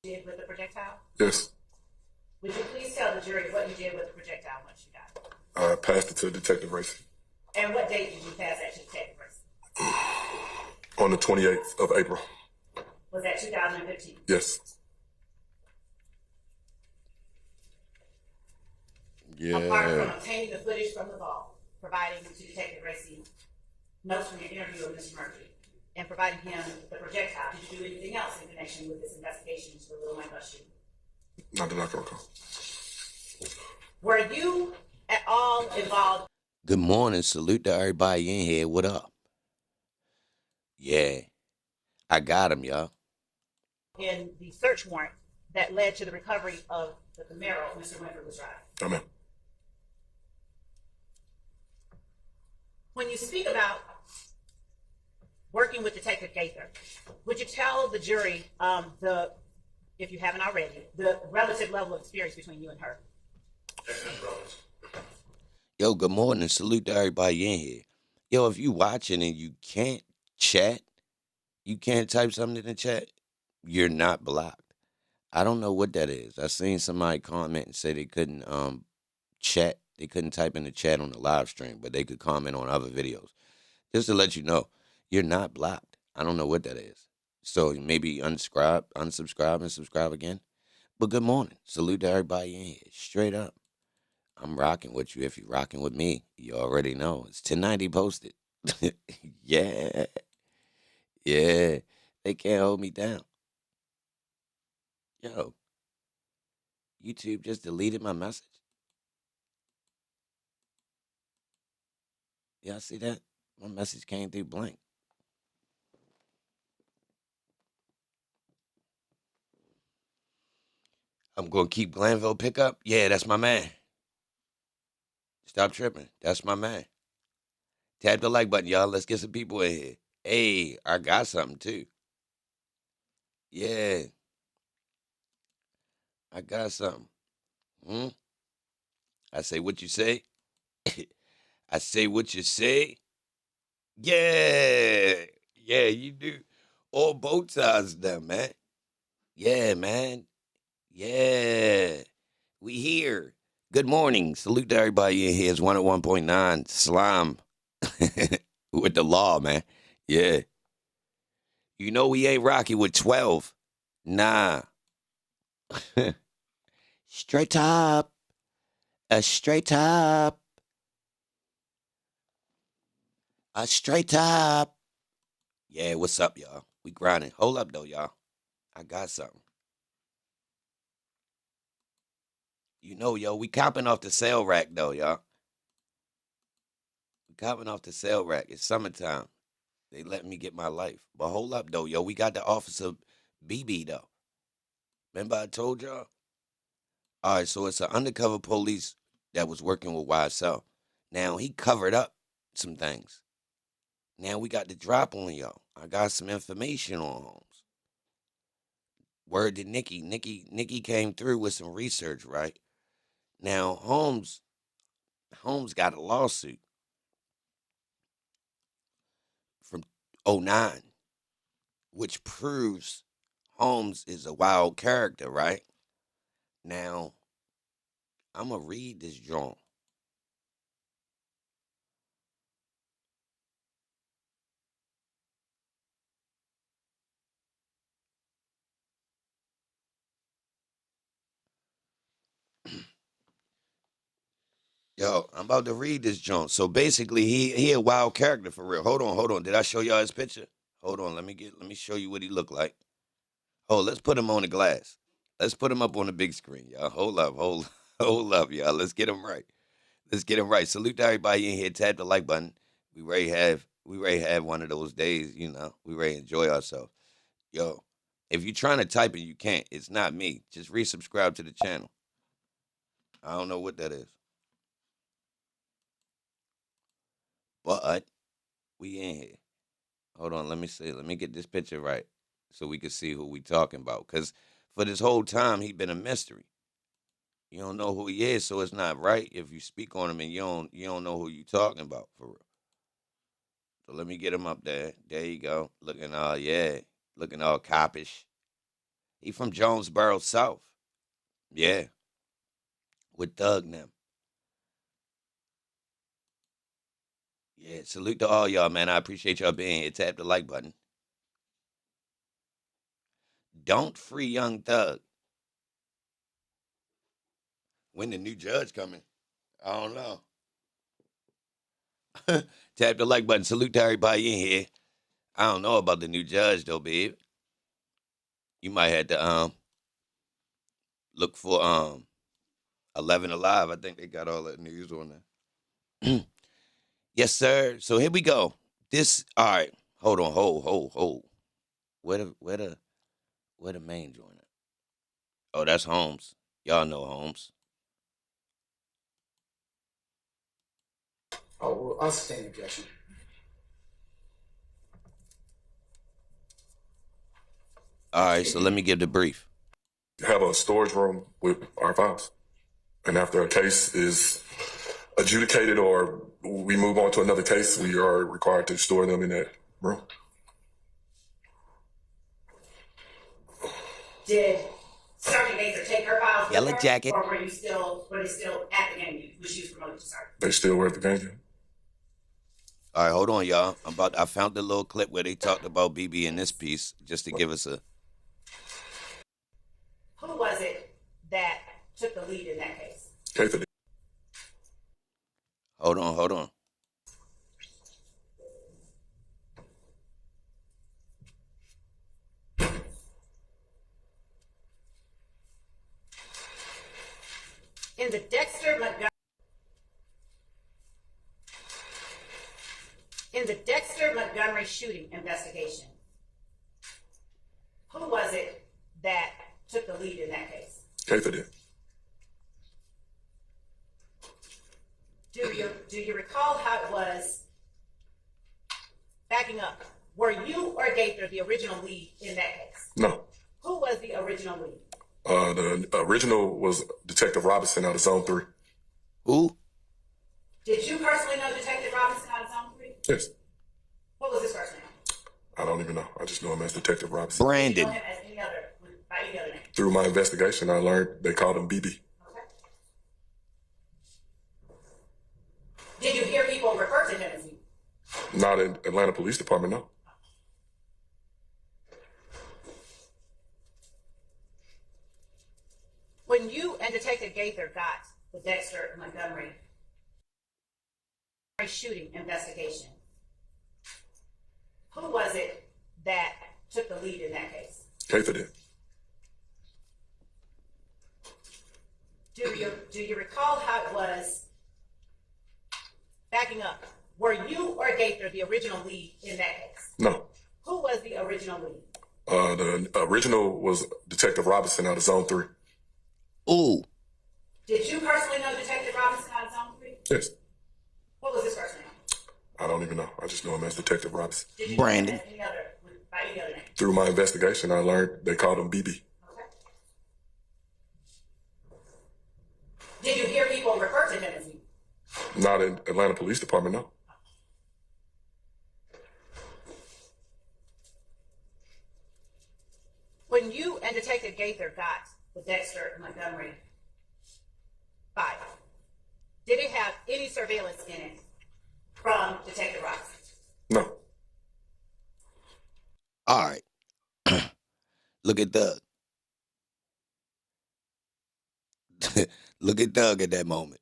did with the projectile? Yes. Would you please tell the jury what you did with the projectile once you got it? I passed it to Detective Racy. And what date did you pass that to Detective Racy? On the 28th of April. Was that 2015? Yes. Yeah. Apart from obtaining the footage from the vault, providing to Detective Racy notes from your interview with Mr. Murphy, and providing him the projectile, did you do anything else in connection with this investigation into the Little Mike bus shooting? Not that I can recall. Were you at all involved? Good morning. Salute to everybody in here. What up? Yeah. I got him, y'all. In the search warrant that led to the recovery of the Camaro Mr. Winfrey was driving? Amen. When you speak about working with Detective Gaither, would you tell the jury, if you haven't already, the relative level of experience between you and her? Yo, good morning. Salute to everybody in here. Yo, if you watching and you can't chat, you can't type something in the chat, you're not blocked. I don't know what that is. I seen somebody comment and say they couldn't chat. They couldn't type in the chat on the live stream, but they could comment on other videos. Just to let you know, you're not blocked. I don't know what that is. So maybe unsubscribe, and subscribe again. But good morning. Salute to everybody in here. Straight up. I'm rocking with you. If you're rocking with me, you already know. It's 1090 posted. Yeah. Yeah. They can't hold me down. Yo. YouTube just deleted my message. Y'all see that? My message came through blank. I'm going to keep Glanville pickup. Yeah, that's my man. Stop tripping. That's my man. Tap the like button, y'all. Let's get some people in here. Hey, I got something too. Yeah. I got something. I say what you say. I say what you say. Yeah. Yeah, you do. All both sides of them, man. Yeah, man. Yeah. We here. Good morning. Salute to everybody in here. It's 101.9 Slime with the law, man. Yeah. You know we ain't rocky with 12. Nah. Straight up. Straight up. Straight up. Yeah, what's up, y'all? We grinding. Hold up, though, y'all. I got something. You know, yo, we copping off the sale rack, though, y'all. We copping off the sale rack. It's summertime. They let me get my life. But hold up, though, yo. We got the officer Bebe, though. Remember I told y'all? All right, so it's an undercover police that was working with YSL. Now, he covered up some things. Now we got the drop on y'all. I got some information on Holmes. Word to Nikki. Nikki came through with some research, right? Now, Holmes got a lawsuit from '09, which proves Holmes is a wild character, right? Now, I'm going to read this joint. Yo, I'm about to read this joint. So basically, he a wild character for real. Hold on. Did I show y'all his picture? Hold on, let me show you what he look like. Oh, let's put him on the glass. Let's put him up on the big screen, y'all. Hold up, y'all. Let's get him right. Salute to everybody in here. Tap the like button. We ready have one of those days, you know. We ready to enjoy ourselves. Yo, if you're trying to type and you can't, it's not me. Just resubscribe to the channel. I don't know what that is. But we in here. Hold on, let me see. Let me get this picture right so we can see who we talking about. Because for this whole time, he been a mystery. You don't know who he is, so it's not right if you speak on him and you don't know who you talking about for real. So let me get him up there. There you go. Looking all coppish. He from Jonesboro South. Yeah, with Thug now. Yeah, salute to all y'all, man. I appreciate y'all being here. Tap the like button. Don't free Young Thug. When the new judge coming? I don't know. Tap the like button. Salute to everybody in here. I don't know about the new judge though, babe. You might have to look for 11 Alive. I think they got all that news on there. Yes, sir. So here we go. All right. Hold on. Hold. Where the main joint at? Oh, that's Holmes. Y'all know Holmes. Oh, well, I'll sustain the objection. All right, so let me give the brief. Have a storage room with our files. And after a case is adjudicated or we move on to another case, we are required to store them in that room. Did Sergeant Gaither take her files with Yellow her, jacket. or were they still at the game when she was promoted to sergeant? They still were at the game. All right, hold on, y'all. I found the little clip where they talked about Bebe in this piece, just to give us a. Who was it that took the lead in that case? Gaither did. Hold on. In the Dexter Montgomery shooting investigation, who was it that took the lead in that case? Gaither did. Do you recall how it was? Backing up, were you or Gaither the original lead in that case? No. Who was the original lead? The original was Detective Robinson out of Zone 3. Who? Did you personally know Detective Robinson out of Zone 3? Yes. What was his first name? I don't even know. I just know him as Detective Robinson. Brandon. Did you know him as by any other name? Through my investigation, I learned they called him Bebe. Okay. Did you hear people refer to him as you? Not in Atlanta Police Department, no. When you and Detective Gaither got the Dexter Montgomery shooting investigation, who was it that took the lead in that case? Gaither did. Do you recall how it was? Backing up, were you or Gaither the original lead in that case? No. Who was the original lead? The original was Detective Robinson out of Zone 3. Ooh. Did you personally know Detective Robinson out of Zone 3? Yes. What was his first name? I don't even know. I just know him as Detective Robinson. Did you Brandon. know him as by any other name? Through my investigation, I learned they called him Bebe. Okay. Did you hear people refer to him as you? Not in Atlanta Police Department, no. When you and Detective Gaither got the Dexter Montgomery file, did it have any surveillance in it from Detective Robinson? No. All right. Look at Thug. Look at Thug at that moment.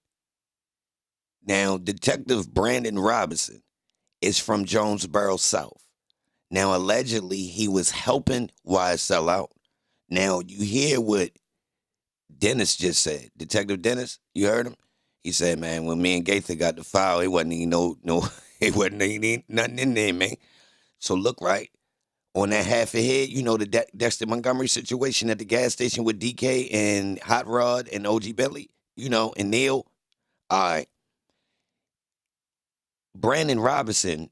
Now, Detective Brandon Robinson is from Jonesboro South. Now, allegedly, he was helping YSL out. Now, you hear what Dennis just said. Detective Dennis, you heard him? He said, man, when me and Gaither got the file, it wasn't even it wasn't even nothing in there, man. So look right. On that half a head, you know, the Dexter Montgomery situation at the gas station with DK and Hot Rod and OG Bentley, you know, and Neil. All right. Brandon Robinson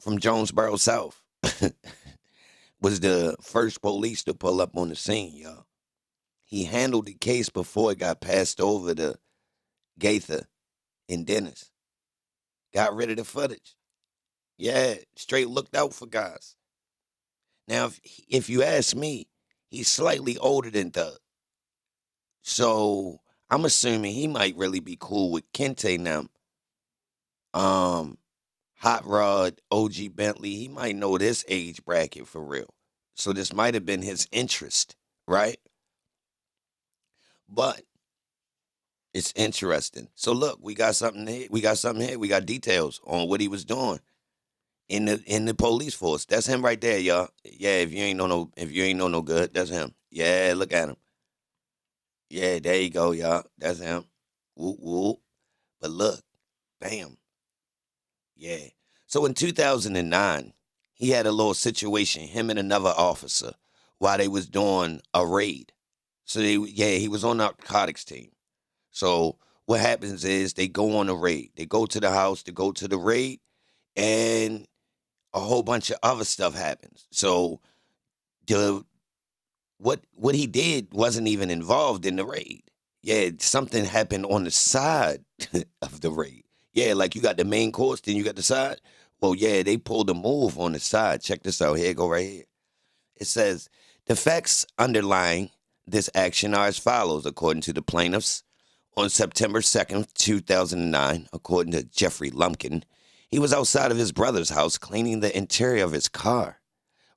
from Jonesboro South was the first police to pull up on the scene, y'all. He handled the case before it got passed over to Gaither and Dennis. Got rid of the footage. Yeah, straight looked out for guys. Now, if you ask me, He's slightly older than Thug. So I'm assuming he might really be cool with Kente now. Um, Hot Rod, OG Bentley, he might know this age bracket for real. So this might have been his interest, right? But it's interesting. So look, we got something here. We got something here. We got details on what he was doing in the police force. That's him right there, y'all. Yeah, if you ain't know no good, that's him. Yeah, look at him. Yeah, there you go, y'all. That's him. Whoop whoop. But look, bam. Yeah. So in 2009, he had a little situation, him and another officer, while they was doing a raid. So he was on the narcotics team. So what happens is they go on a raid. They go to the house, they go to the raid, and a whole bunch of other stuff happens. So the what he did wasn't even involved in the raid. Yeah, something happened on the side of the raid. Yeah, like you got the main course, then you got the side. Well, yeah, they pulled a move on the side. Check this out. Here, go right here. It says the facts underlying this action are as follows, according to the plaintiffs. On September 2nd, 2009, according to Jeffery Lumpkin, he was outside of his brother's house cleaning the interior of his car.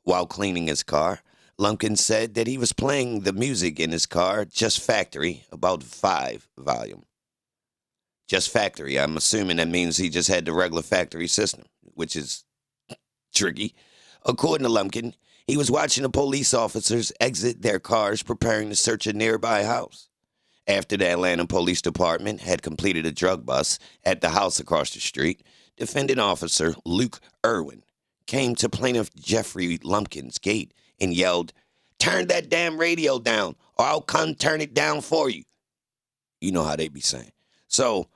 While cleaning his car, Lumpkin said that he was playing the music in his car, Just Factory, about 5 volume. Just Factory, I'm assuming that means he just had the regular factory system, which is tricky. According to Lumpkin, he was watching the police officers exit their cars preparing to search a nearby house. After the Atlanta Police Department had completed a drug bust at the house across the street, defendant officer Luke Irwin came to plaintiff Jeffery Lumpkin's gate and yelled, "Turn that damn radio down, or I'll come turn it down for you." You know how they be saying. So,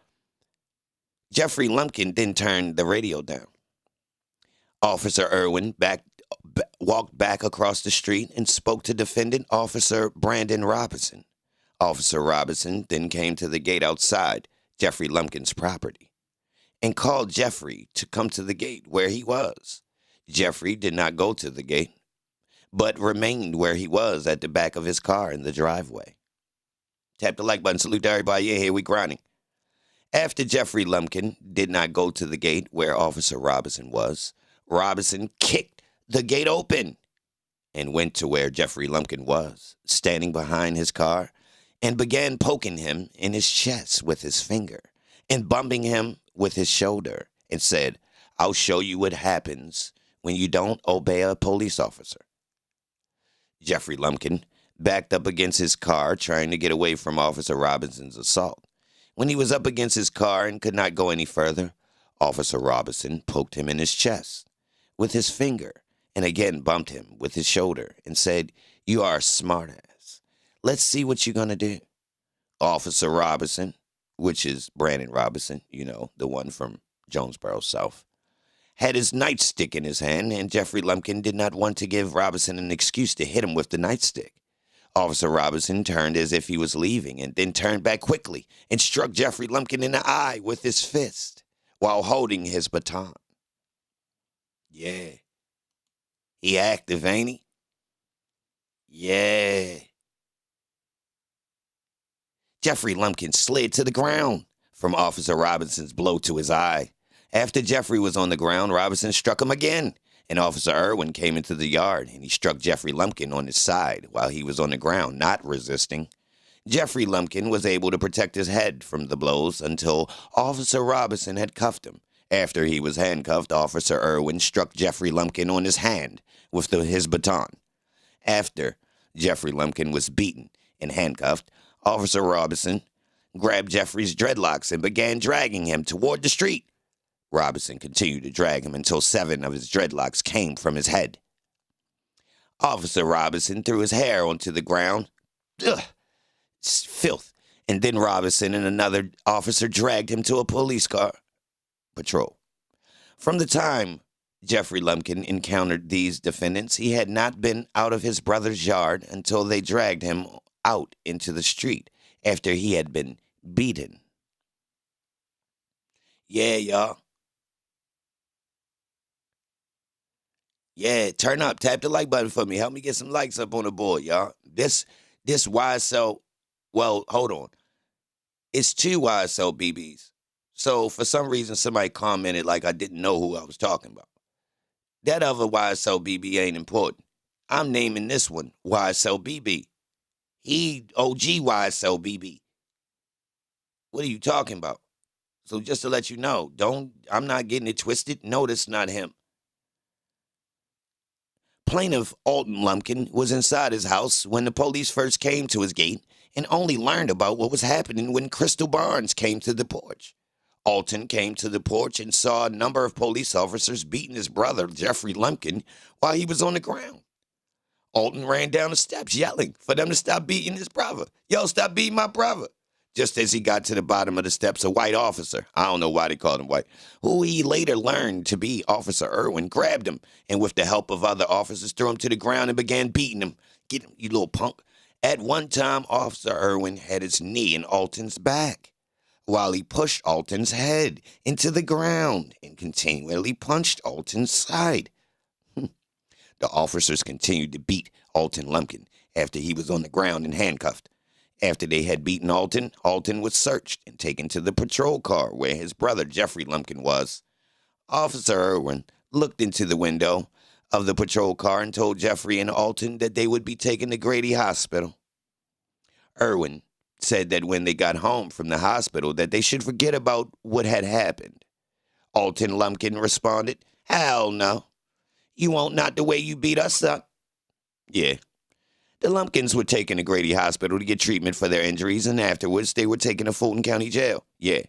Jeffery Lumpkin then turned the radio down. Officer Irwin walked back across the street and spoke to defendant officer Brandon Robinson. Officer Robinson then came to the gate outside Jeffery Lumpkin's property and called Jeffery to come to the gate where he was. Jeffery did not go to the gate, but remained where he was at the back of his car in the driveway. Tap the like button. Salute to everybody. Yeah, here we grinding. After Jeffery Lumpkin did not go to the gate where Officer Robinson was, Robinson kicked the gate open and went to where Jeffery Lumpkin was, standing behind his car, and began poking him in his chest with his finger and bumping him with his shoulder and said, "I'll show you what happens when you don't obey a police officer." Jeffery Lumpkin backed up against his car, trying to get away from Officer Robinson's assault. When he was up against his car and could not go any further, Officer Robinson poked him in his chest with his finger and again bumped him with his shoulder and said, "You are a smartass. Let's see what you're going to do." Officer Robinson, which is Brandon Robinson, the one from Jonesboro South, had his nightstick in his hand, and Jeffery Lumpkin did not want to give Robinson an excuse to hit him with the nightstick. Officer Robinson turned as if he was leaving and then turned back quickly and struck Jeffery Lumpkin in the eye with his fist while holding his baton. Yeah. He active, ain't he? Yeah. Jeffery Lumpkin slid to the ground from Officer Robinson's blow to his eye. After Jeffery was on the ground, Robinson struck him again, and Officer Irwin came into the yard, and he struck Jeffery Lumpkin on his side while he was on the ground, not resisting. Jeffery Lumpkin was able to protect his head from the blows until Officer Robinson had cuffed him. After he was handcuffed, Officer Irwin struck Jeffery Lumpkin on his hand with his baton. After Jeffery Lumpkin was beaten and handcuffed, Officer Robinson grabbed Jeffrey's dreadlocks and began dragging him toward the street. Robinson continued to drag him until 7 of his dreadlocks came from his head. Officer Robinson threw his hair onto the ground. Ugh, filth. And then Robinson and another officer dragged him to a police car patrol. From the time Jeffery Lumpkin encountered these defendants, he had not been out of his brother's yard until they dragged him out into the street after he had been beaten. Yeah, y'all. Yeah, turn up. Tap the like button for me. Help me get some likes up on the board, y'all. This YSL, well, hold on. It's two YSL BBs. So for some reason, somebody commented like I didn't know who I was talking about. That other YSL BB ain't important. I'm naming this one YSL BB. He OG YSL BB. What are you talking about? So just to let you know, I'm not getting it twisted. No, that's not him. Plaintiff Alton Lumpkin was inside his house when the police first came to his gate and only learned about what was happening when Crystal Barnes came to the porch. Alton came to the porch and saw a number of police officers beating his brother, Jeffery Lumpkin, while he was on the ground. Alton ran down the steps yelling for them to stop beating his brother. Yo, stop beating my brother. Just as he got to the bottom of the steps, a white officer, I don't know why they called him white, who he later learned to be Officer Irwin, grabbed him and with the help of other officers threw him to the ground and began beating him. Get him, you little punk. At one time, Officer Irwin had his knee in Alton's back while he pushed Alton's head into the ground and continually punched Alton's side. The officers continued to beat Alton Lumpkin after he was on the ground and handcuffed. After they had beaten Alton, Alton was searched and taken to the patrol car where his brother Jeffery Lumpkin was. Officer Irwin looked into the window of the patrol car and told Jeffery and Alton that they would be taken to Grady Hospital. Irwin said that when they got home from the hospital that they should forget about what had happened. Alton Lumpkin responded, "Hell no. You won't, not the way you beat us up." Yeah. The Lumpkins were taken to Grady Hospital to get treatment for their injuries, and afterwards they were taken to Fulton County Jail. Yeah.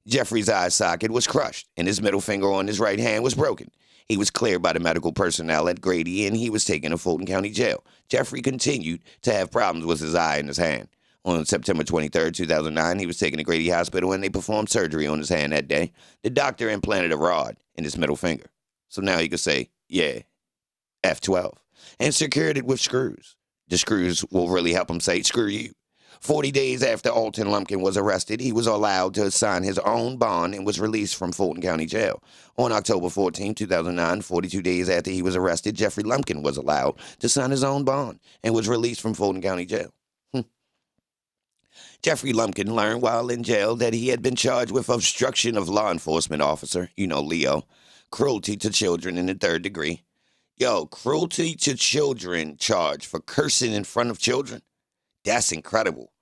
Jeffrey's eye socket was crushed, and his middle finger on his right hand was broken. He was cleared by the medical personnel at Grady, and he was taken to Fulton County Jail. Jeffrey continued to have problems with his eye and his hand. On September 23rd, 2009, he was taken to Grady Hospital, and they performed surgery on his hand that day. The doctor implanted a rod in his middle finger. So now he could say, yeah, F12, and secured it with screws. The screws will really help him say, screw you. 40 days after Alton Lumpkin was arrested, he was allowed to sign his own bond and was released from Fulton County Jail. On October 14, 2009, 42 days after he was arrested, Jeffery Lumpkin was allowed to sign his own bond and was released from Fulton County Jail. Jeffery Lumpkin learned while in jail that he had been charged with obstruction of law enforcement officer, Leo, cruelty to children in the third degree. Yo, cruelty to children charge for cursing in front of children? That's incredible.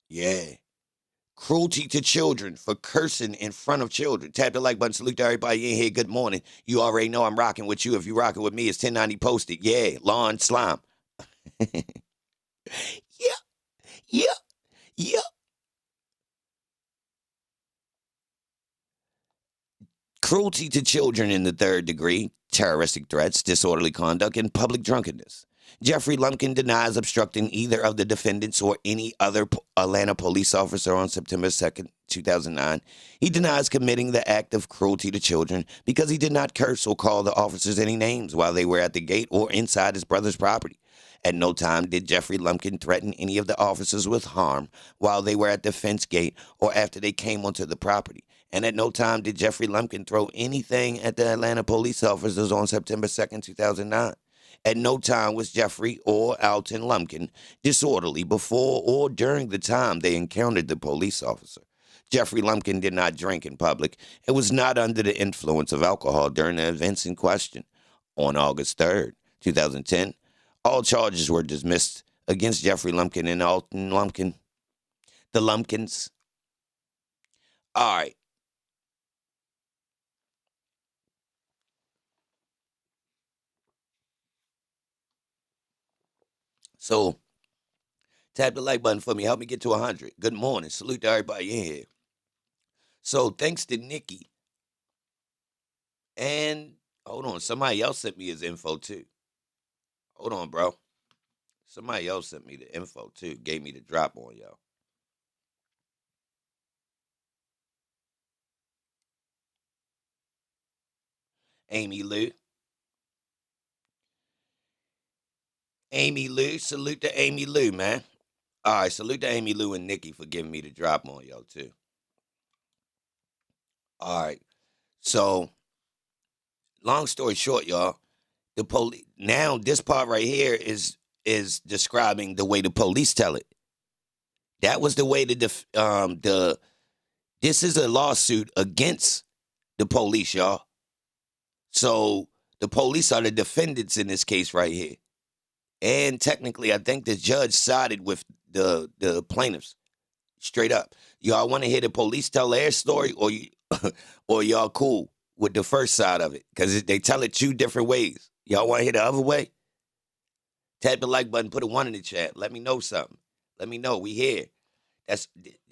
Yeah. Cruelty to children for cursing in front of children. Tap the like button. Salute to everybody in here. Good morning. You already know I'm rocking with you. If you rocking with me, it's 1090 posted. Yeah, lawn slime. Yeah. Cruelty to children in the third degree, terroristic threats, disorderly conduct, and public drunkenness. Jeffery Lumpkin denies obstructing either of the defendants or any other Atlanta police officer on September 2nd, 2009. He denies committing the act of cruelty to children because he did not curse or call the officers any names while they were at the gate or inside his brother's property. At no time did Jeffery Lumpkin threaten any of the officers with harm while they were at the fence gate or after they came onto the property. And at no time did Jeffery Lumpkin throw anything at the Atlanta police officers on September 2nd, 2009. At no time was Jeffery or Alton Lumpkin disorderly before or during the time they encountered the police officer. Jeffery Lumpkin did not drink in public and was not under the influence of alcohol during the events in question. On August 3rd, 2010, all charges were dismissed against Jeffery Lumpkin and Alton Lumpkin. The Lumpkins. All right. So, tap the like button for me. Help me get to 100. Good morning. Salute to everybody in here. So, thanks to Nikki. And, hold on. Somebody else sent me his info, too. Hold on, bro. Somebody else sent me the info, too. Gave me the drop on y'all. Amy Lou. Amy Lou. Salute to Amy Lou, man. All right. Salute to Amy Lou and Nikki for giving me the drop on y'all, too. All right. So, long story short, y'all. The police now this part right here is describing the way the police tell it. That was the way the this is a lawsuit against the police, y'all. So the police are the defendants in this case right here. And technically, I think the judge sided with the plaintiffs. Straight up. Y'all want to hear the police tell their story, or y'all cool with the first side of it? Because they tell it two different ways. Y'all want to hear the other way? Tap the like button, put a 1 in the chat. Let me know something. Let me know. We here.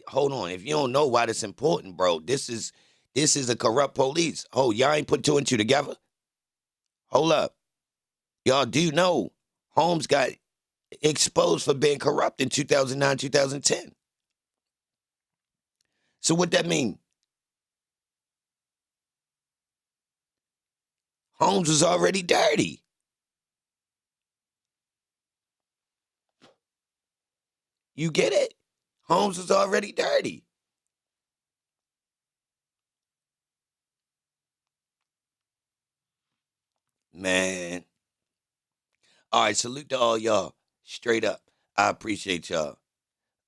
Hold on. If you don't know why that's important, bro, this is a corrupt police. Oh, y'all ain't put 2 and 2 together? Hold up. Y'all do know Holmes got exposed for being corrupt in 2009, 2010. So what that mean? Holmes was already dirty. You get it? Holmes was already dirty. Man. All right, salute to all y'all. Straight up. I appreciate y'all.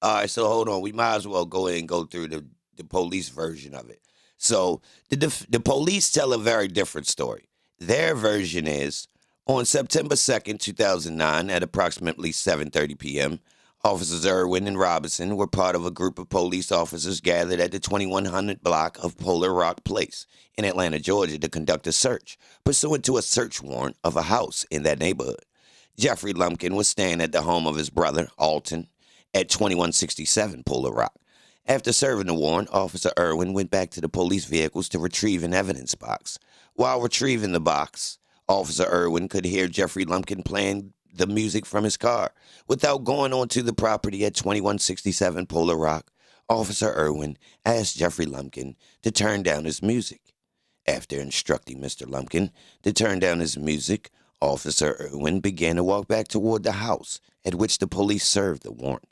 All right, so hold on. We might as well go ahead and go through the police version of it. So the police tell a very different story. Their version is, on September 2nd, 2009, at approximately 7:30 p.m., Officers Irwin and Robinson were part of a group of police officers gathered at the 2100 block of Polar Rock Place in Atlanta, Georgia, to conduct a search, pursuant to a search warrant of a house in that neighborhood. Jeffrey Lumpkin was staying at the home of his brother, Alton, at 2167 Polar Rock. After serving the warrant, Officer Irwin went back to the police vehicles to retrieve an evidence box. While retrieving the box, Officer Irwin could hear Jeffrey Lumpkin playing the music from his car. Without going onto the property at 2167 Polar Rock, Officer Irwin asked Jeffrey Lumpkin to turn down his music. After instructing Mr. Lumpkin to turn down his music, Officer Irwin began to walk back toward the house at which the police served the warrant.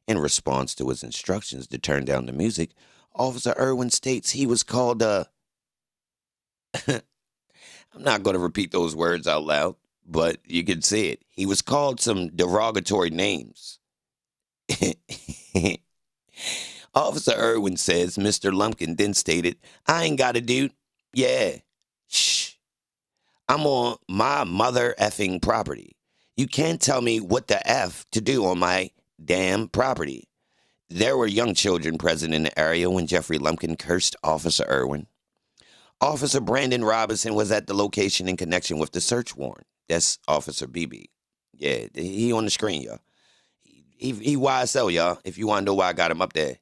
In response to his instructions to turn down the music, Officer Irwin states he was called a... I'm not going to repeat those words out loud, but you can see it. He was called some derogatory names. Officer Irwin says Mr. Lumpkin then stated, "I ain't got a dude. Yeah. Shh. I'm on my mother effing property. You can't tell me what the F to do on my damn property." There were young children present in the area when Jeffrey Lumpkin cursed Officer Irwin. Officer Brandon Robinson was at the location in connection with the search warrant. That's Officer Bebe. Yeah, he on the screen, y'all. He YSL, y'all, if you want to know why I got him up there.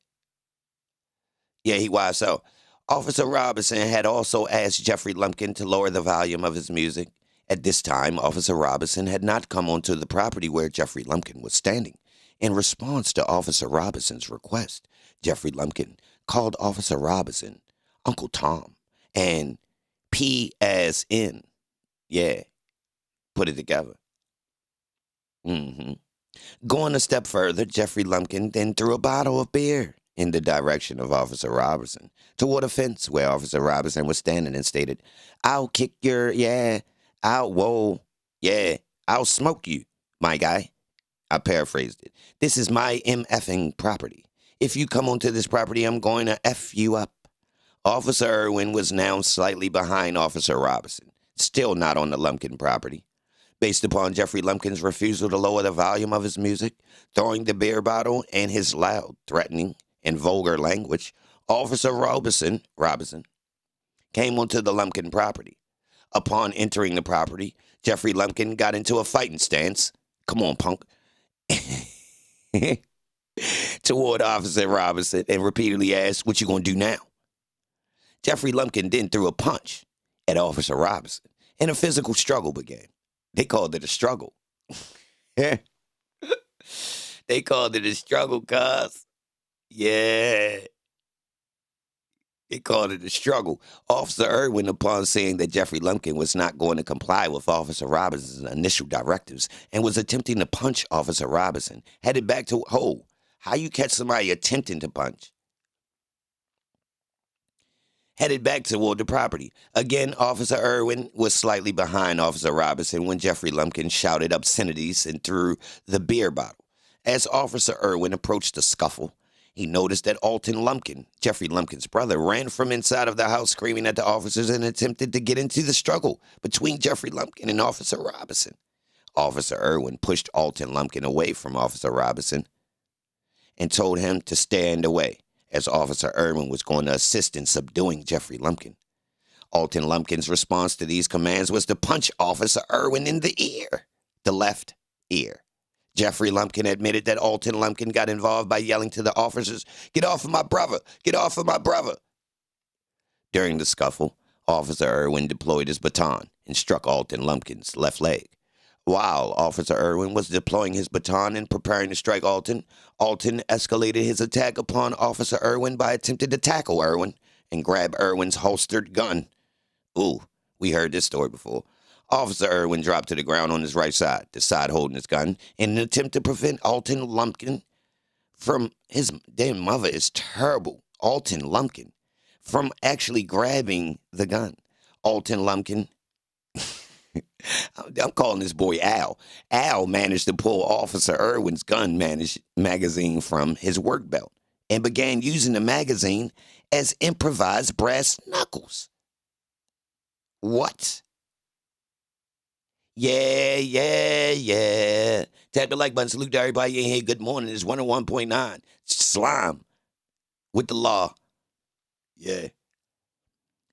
Yeah, he YSL. Officer Robinson had also asked Jeffrey Lumpkin to lower the volume of his music. At this time, Officer Robinson had not come onto the property where Jeffrey Lumpkin was standing. In response to Officer Robinson's request, Jeffrey Lumpkin called Officer Robinson Uncle Tom and P as in. Yeah, put it together. Going a step further, Jeffrey Lumpkin then threw a bottle of beer in the direction of Officer Robinson toward a fence where Officer Robinson was standing and stated, "I'll kick your, I'll smoke you, my guy." I paraphrased it. "This is my MFing property. If you come onto this property, I'm going to F you up." Officer Irwin was now slightly behind Officer Robinson, still not on the Lumpkin property. Based upon Jeffrey Lumpkin's refusal to lower the volume of his music, throwing the beer bottle, and his loud, threatening, and vulgar language, Officer Robinson came onto the Lumpkin property. Upon entering the property, Jeffrey Lumpkin got into a fighting stance. Come on, punk. Toward Officer Robinson and repeatedly asked, "What you gonna do now?" Jeffrey Lumpkin then threw a punch at Officer Robinson, and a physical struggle began. They called it a struggle. They called it a struggle, cuz. Yeah. They called it a struggle. Officer Irwin, upon seeing that Jeffrey Lumpkin was not going to comply with Officer Robinson's initial directives and was attempting to punch Officer Robinson, headed back to, how you catch somebody attempting to punch? headed back toward the property. Again, Officer Irwin was slightly behind Officer Robinson when Jeffrey Lumpkin shouted obscenities and threw the beer bottle. As Officer Irwin approached the scuffle, he noticed that Alton Lumpkin, Jeffrey Lumpkin's brother, ran from inside of the house screaming at the officers and attempted to get into the struggle between Jeffrey Lumpkin and Officer Robinson. Officer Irwin pushed Alton Lumpkin away from Officer Robinson and told him to stand away, as Officer Irwin was going to assist in subduing Jeffrey Lumpkin. Alton Lumpkin's response to these commands was to punch Officer Irwin in the left ear. Jeffrey Lumpkin admitted that Alton Lumpkin got involved by yelling to the officers, "Get off of my brother! Get off of my brother!" During the scuffle, Officer Irwin deployed his baton and struck Alton Lumpkin's left leg. While Officer Irwin was deploying his baton and preparing to strike Alton, Alton escalated his attack upon Officer Irwin by attempting to tackle Irwin and grab Irwin's holstered gun. Ooh, we heard this story before. Officer Irwin dropped to the ground on his right side, the side holding his gun, in an attempt to prevent Alton Lumpkin from, his damn mother is terrible, Alton Lumpkin, from actually grabbing the gun. Alton Lumpkin, I'm calling this boy Al. Al managed to pull Officer Irwin's gun magazine from his work belt and began using the magazine as improvised brass knuckles. What? Yeah. Tap the like button. Salute to everybody in here. Good morning. It's 101.9. Slime with the law. Yeah.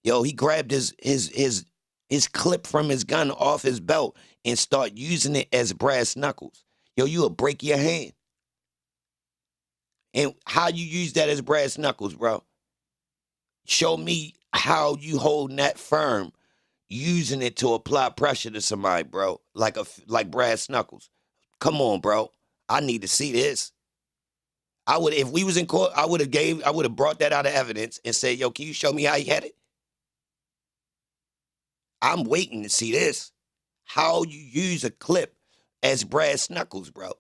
Yo, he grabbed his clip from his gun off his belt and start using it as brass knuckles. Yo, you'll break your hand. And how you use that as brass knuckles, bro? Show me how you holding that firm, using it to apply pressure to somebody, bro, like brass knuckles. Come on, bro. I need to see this. If we was in court, I would have brought that out of evidence and said, yo, can you show me how you had it? I'm waiting to see this. How you use a clip as brass knuckles, bro.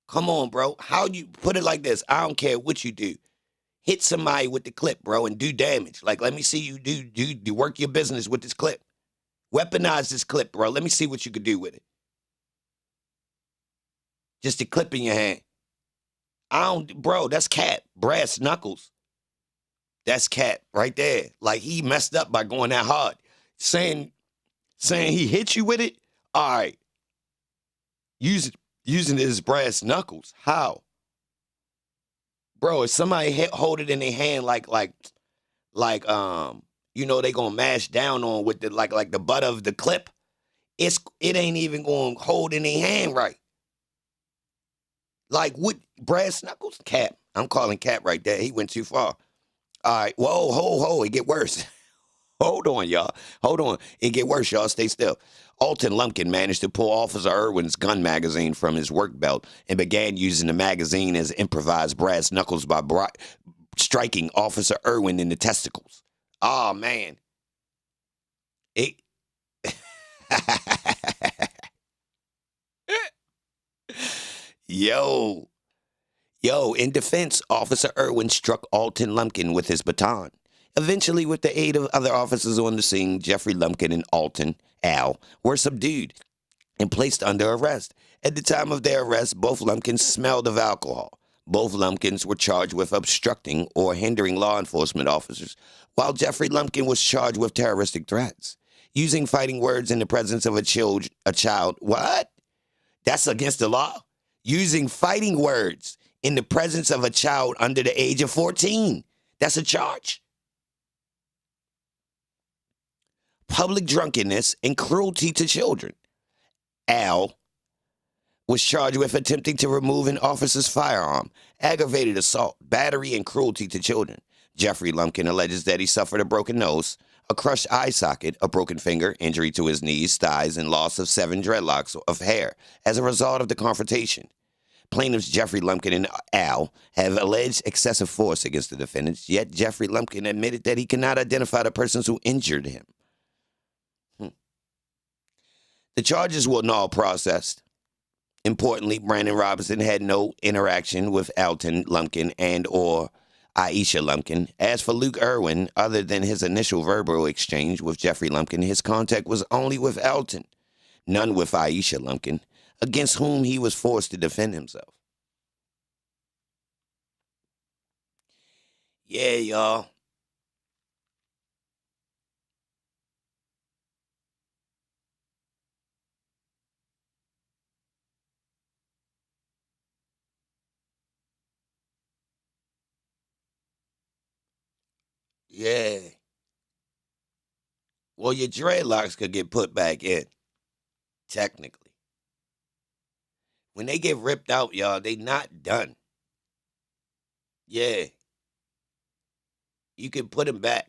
Come on, bro. How you put it like this? I don't care what you do. Hit somebody with the clip, bro, and do damage. Like, let me see you do work your business with this clip. Weaponize this clip, bro. Let me see what you could do with it. Just a clip in your hand. Bro, that's cat. Brass knuckles. That's cat right there. Like, he messed up by going that hard. Saying he hit you with it? All right. Using it as brass knuckles. How? Bro, if somebody hold it in their hand like they gonna mash down on with the like the butt of the clip, it ain't even gonna hold in their hand right. Like what brass knuckles? Cap. I'm calling Cap right there. He went too far. All right. Whoa, ho, it get worse. Hold on, y'all. Hold on. It get worse, y'all. Stay still. Alton Lumpkin managed to pull Officer Irwin's gun magazine from his work belt and began using the magazine as improvised brass knuckles by striking Officer Irwin in the testicles. Oh, man. Yo, in defense, Officer Irwin struck Alton Lumpkin with his baton. Eventually, with the aid of other officers on the scene, Jeffrey Lumpkin and Al, were subdued and placed under arrest. At the time of their arrest, both Lumpkins smelled of alcohol. Both Lumpkins were charged with obstructing or hindering law enforcement officers, while Jeffrey Lumpkin was charged with terroristic threats. Using fighting words in the presence of a child. What? That's against the law? Using fighting words in the presence of a child under the age of 14. That's a charge. Public drunkenness and cruelty to children. Al was charged with attempting to remove an officer's firearm, aggravated assault, battery, and cruelty to children. Jeffrey Lumpkin alleges that he suffered a broken nose, a crushed eye socket, a broken finger, injury to his knees, thighs, and loss of 7 dreadlocks of hair as a result of the confrontation. Plaintiffs Jeffrey Lumpkin and Al have alleged excessive force against the defendants, yet Jeffrey Lumpkin admitted that he cannot identify the persons who injured him. The charges were not processed. Importantly, Brandon Robinson had no interaction with Alton Lumpkin and or Aisha Lumpkin. As for Luke Irwin, other than his initial verbal exchange with Jeffrey Lumpkin, his contact was only with Elton, none with Aisha Lumpkin, against whom he was forced to defend himself. Yeah, y'all. Yeah. Well, your dreadlocks could get put back in, technically. When they get ripped out, y'all, they not done. Yeah. You can put them back.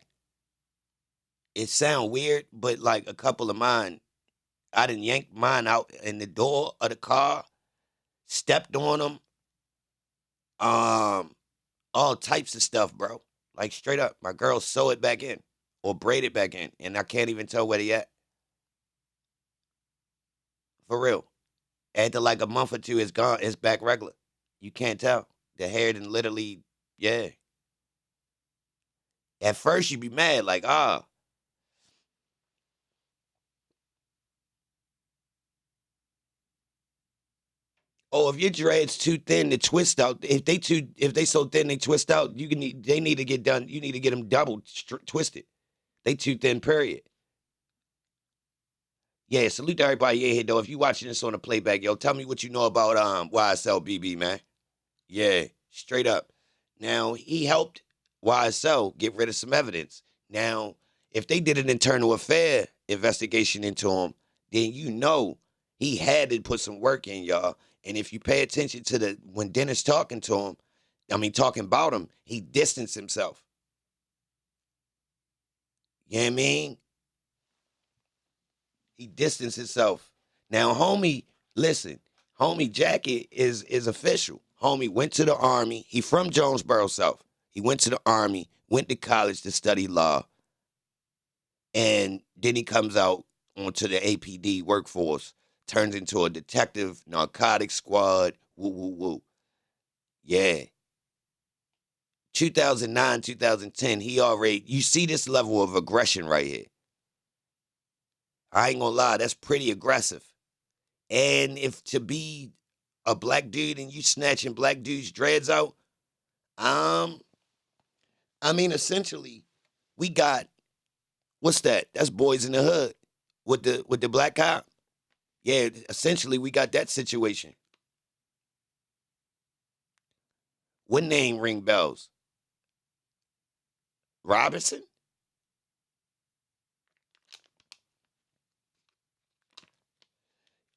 It sound weird, but like a couple of mine, I done yanked mine out in the door of the car, stepped on them, all types of stuff, bro. Like straight up, my girl sew it back in or braid it back in, and I can't even tell where they at. For real. After like a month or two, it's gone. It's back regular. You can't tell. The hair done literally, yeah. At first you be mad, like, ah. Oh, if your dreads too thin to twist out, if they so thin they twist out, they need to get done. You need to get them double twisted. They too thin, period. Yeah, salute to everybody here though. If you watching this on the playback, yo, tell me what you know about YSL BB, man. Yeah, straight up. Now he helped YSL get rid of some evidence. Now, if they did an internal affair investigation into him, then you know he had to put some work in, y'all. And if you pay attention to when Dennis talking to him, talking about him, he distanced himself. You know what I mean? He distanced himself. Now, homie, listen, homie Jackie is official. Homie went to the Army. He from Jonesboro South. He went to the Army, went to college to study law, and then he comes out onto the APD workforce, turns into a detective, narcotics squad, woo, woo, woo. Yeah. 2009, 2010, you see this level of aggression right here. I ain't gonna lie, that's pretty aggressive. And if to be a black dude and you snatching black dudes' dreads out, essentially, we got what's that? That's Boys in the Hood with the black cop. Yeah, essentially, we got that situation. What name ring bells? Robinson?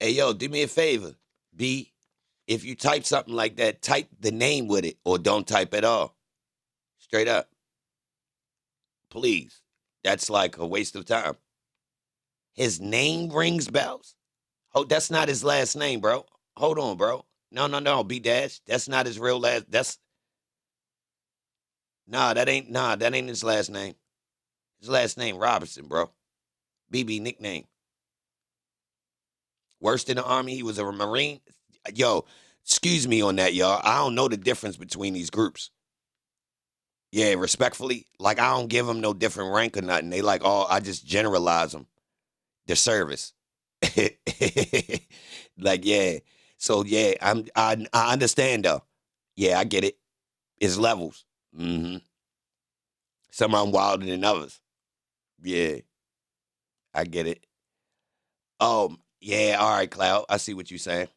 Hey, yo, do me a favor, B. If you type something like that, type the name with it or don't type at all. Straight up. Please. That's like a waste of time. His name rings bells? Oh, that's not his last name, bro. Hold on, bro. No, B dash. That's not his real last. That ain't his last name. His last name Robinson, bro. BB nickname. Worst in the Army, he was a Marine. Yo, excuse me on that, y'all. I don't know the difference between these groups. Yeah, respectfully, like I don't give them no different rank or nothing. They like I just generalize them. The service. Like, yeah. So yeah, I understand though. Yeah, I get it. It's levels. Mm-hmm. Some of them wilder than others. Yeah, I get it. Yeah, all right, Cloud. I see what you're saying.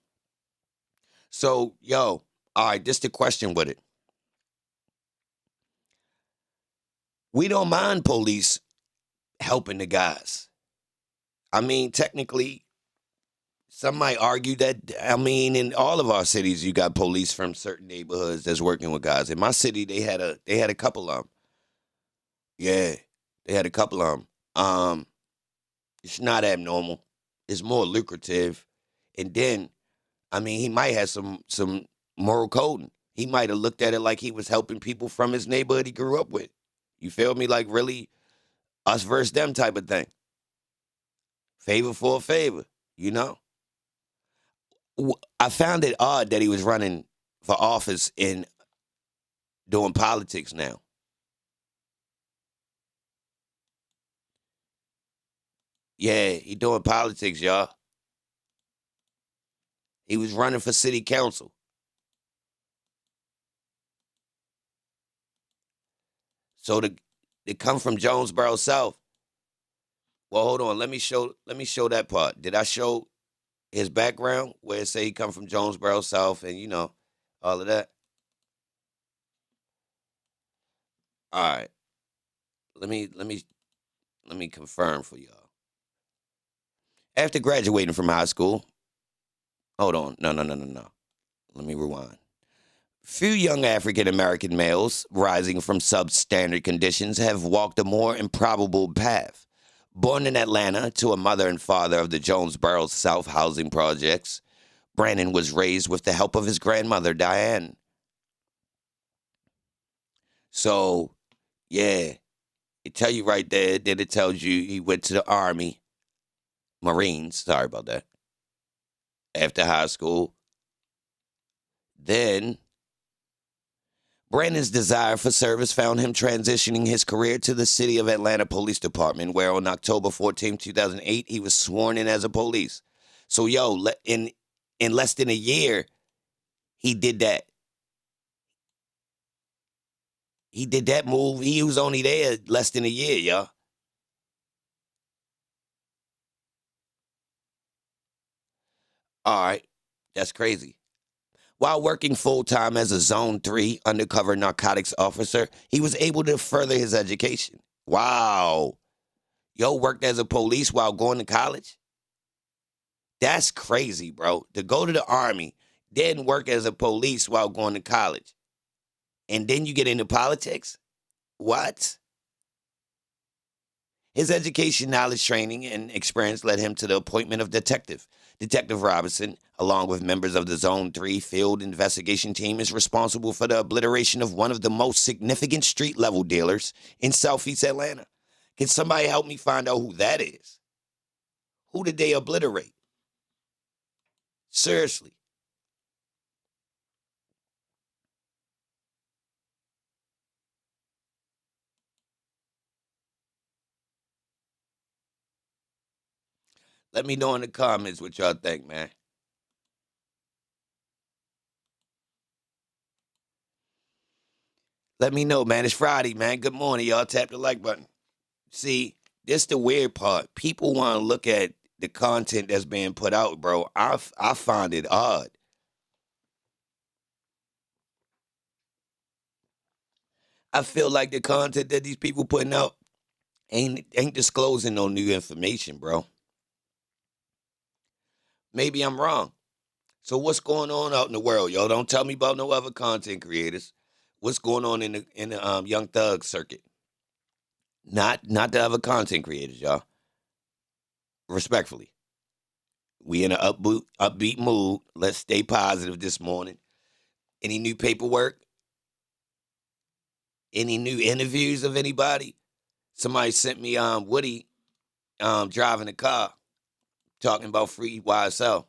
So, yo, all right, this the question with it. We don't mind police helping the guys. Technically, some might argue that, in all of our cities, you got police from certain neighborhoods that's working with guys. In my city, they had a couple of them. Yeah, they had a couple of them. It's not abnormal. It's more lucrative. And then, he might have some moral coding. He might have looked at it like he was helping people from his neighborhood he grew up with. You feel me? Like really us versus them type of thing. Favor for a favor, you know? I found it odd that he was running for office in doing politics now. Yeah, he doing politics, y'all. He was running for city council. So to come from Jonesboro South. Well, hold on. Let me show that part. Did I show his background where it say he come from Jonesboro South and all of that? All right. Let me confirm for y'all. After graduating from high school, hold on. No. Let me rewind. Few young African American males rising from substandard conditions have walked a more improbable path. Born in Atlanta to a mother and father of the Jonesboro South housing projects, Brandon was raised with the help of his grandmother, Diane. So, yeah, it tell you right there. Then it tells you he went to the Army, Marines. Sorry about that. After high school. Then, Brandon's desire for service found him transitioning his career to the City of Atlanta Police Department, where on October 14, 2008, he was sworn in as a police. So, in less than a year, he did that. He did that move. He was only there less than a year, y'all. All right. That's crazy. While working full-time as a Zone 3 undercover narcotics officer, he was able to further his education. Wow. Worked as a police while going to college? That's crazy, bro. To go to the Army, then work as a police while going to college. And then you get into politics? What? His education, knowledge, training, and experience led him to the appointment of Detective Robinson, along with members of the Zone 3 field investigation team, is responsible for the obliteration of one of the most significant street-level dealers in Southeast Atlanta. Can somebody help me find out who that is? Who did they obliterate? Seriously. Let me know in the comments what y'all think, man. Let me know, man. It's Friday, man. Good morning, y'all. Tap the like button. See, this the weird part. People want to look at the content that's being put out, bro. I find it odd. I feel like the content that these people putting out ain't disclosing no new information, bro. Maybe I'm wrong. So what's going on out in the world, y'all? Don't tell me about no other content creators. What's going on in the Young Thug circuit? Not the other content creators, y'all. Respectfully, we in an upbeat mood. Let's stay positive this morning. Any new paperwork? Any new interviews of anybody? Somebody sent me Woody driving a car talking about free YSL.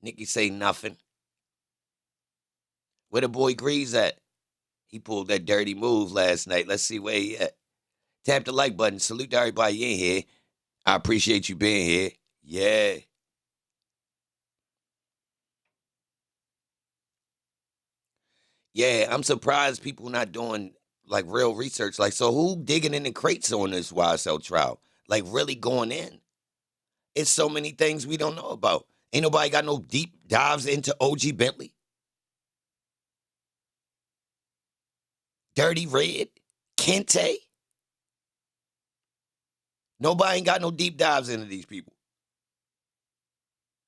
Nikki say nothing. Where the boy Grease at? He pulled that dirty move last night. Let's see where he at. Tap the like button. Salute to everybody in here. I appreciate you being here. Yeah. Yeah, I'm surprised people not doing like real research. Like, so who digging in the crates on this YSL trial? Like, really going in? It's so many things we don't know about. Ain't nobody got no deep dives into OG Bentley. Dirty Red. Kente. Nobody ain't got no deep dives into these people.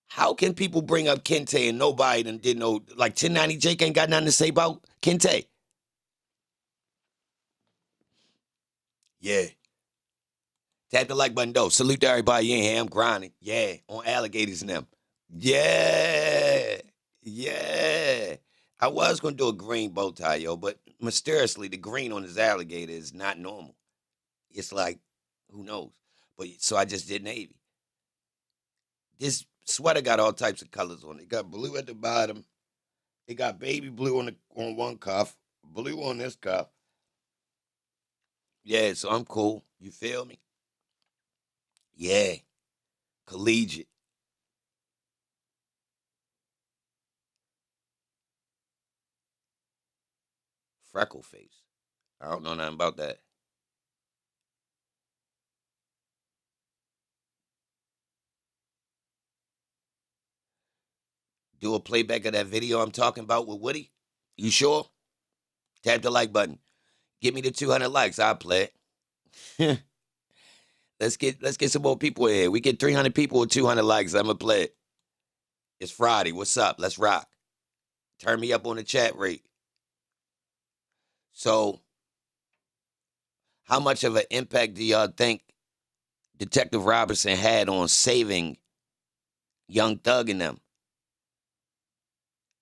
How can people bring up Kente and nobody didn't know, like 1090 Jake ain't got nothing to say about Kente? Yeah. Tap the like button, though. Salute to everybody in here. I'm grinding. Yeah. On alligators and them. Yeah. Yeah. I was going to do a green bow tie, yo, but mysteriously, the green on his alligator is not normal. It's like, who knows? But so I just did navy. This sweater got all types of colors on it. Got blue at the bottom, It got baby blue on one cuff, blue on this cuff. Yeah, so I'm cool. You feel me? Yeah, collegiate. Freckle face. I don't know nothing about that. Do a playback of that video I'm talking about with Woody. You sure? Tap the like button. Give me the 200 likes. I'll play it. let's get some more people in here. We get 300 people with 200 likes. I'm gonna play it. It's Friday. What's up? Let's rock. Turn me up on the chat rate. So, how much of an impact do y'all think Detective Robinson had on saving Young Thug and them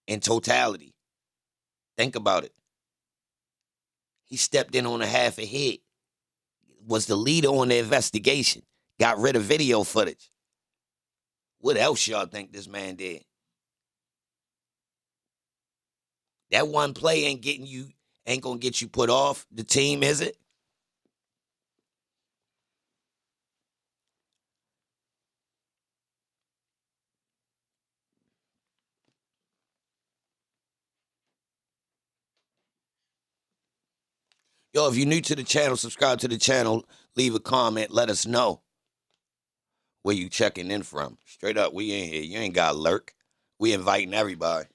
in totality? Think about it. He stepped in on a half a hit, was the leader on the investigation, got rid of video footage. What else y'all think this man did? That one play ain't gonna get you put off the team, is it? Yo, if you're new to the channel, subscribe to the channel, leave a comment, let us know where you checking in from. Straight up, we in here. You ain't got to lurk. We inviting everybody.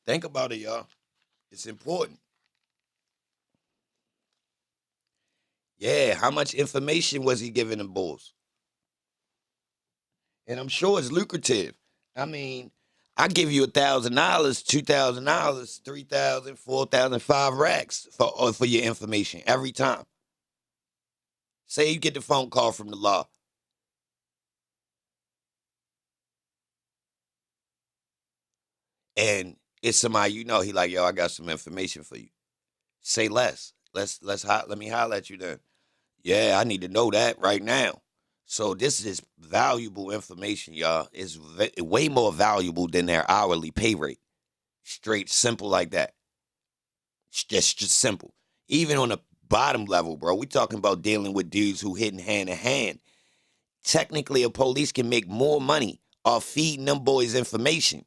Think about it, y'all. It's important. Yeah, how much information was he giving them bulls? And I'm sure it's lucrative. I mean, I give you $1,000, $2,000, 3,000, 4,000, 5 racks for your information every time. Say you get the phone call from the law. And it's somebody you know. He like, yo, I got some information for you. Say less. Let me holler at you then. Yeah, I need to know that right now. So this is valuable information, y'all. It's way more valuable than their hourly pay rate. Straight, simple like that. It's just simple. Even on the bottom level, bro, we talking about dealing with dudes who hitting hand to hand. Technically, a police can make more money off feeding them boys information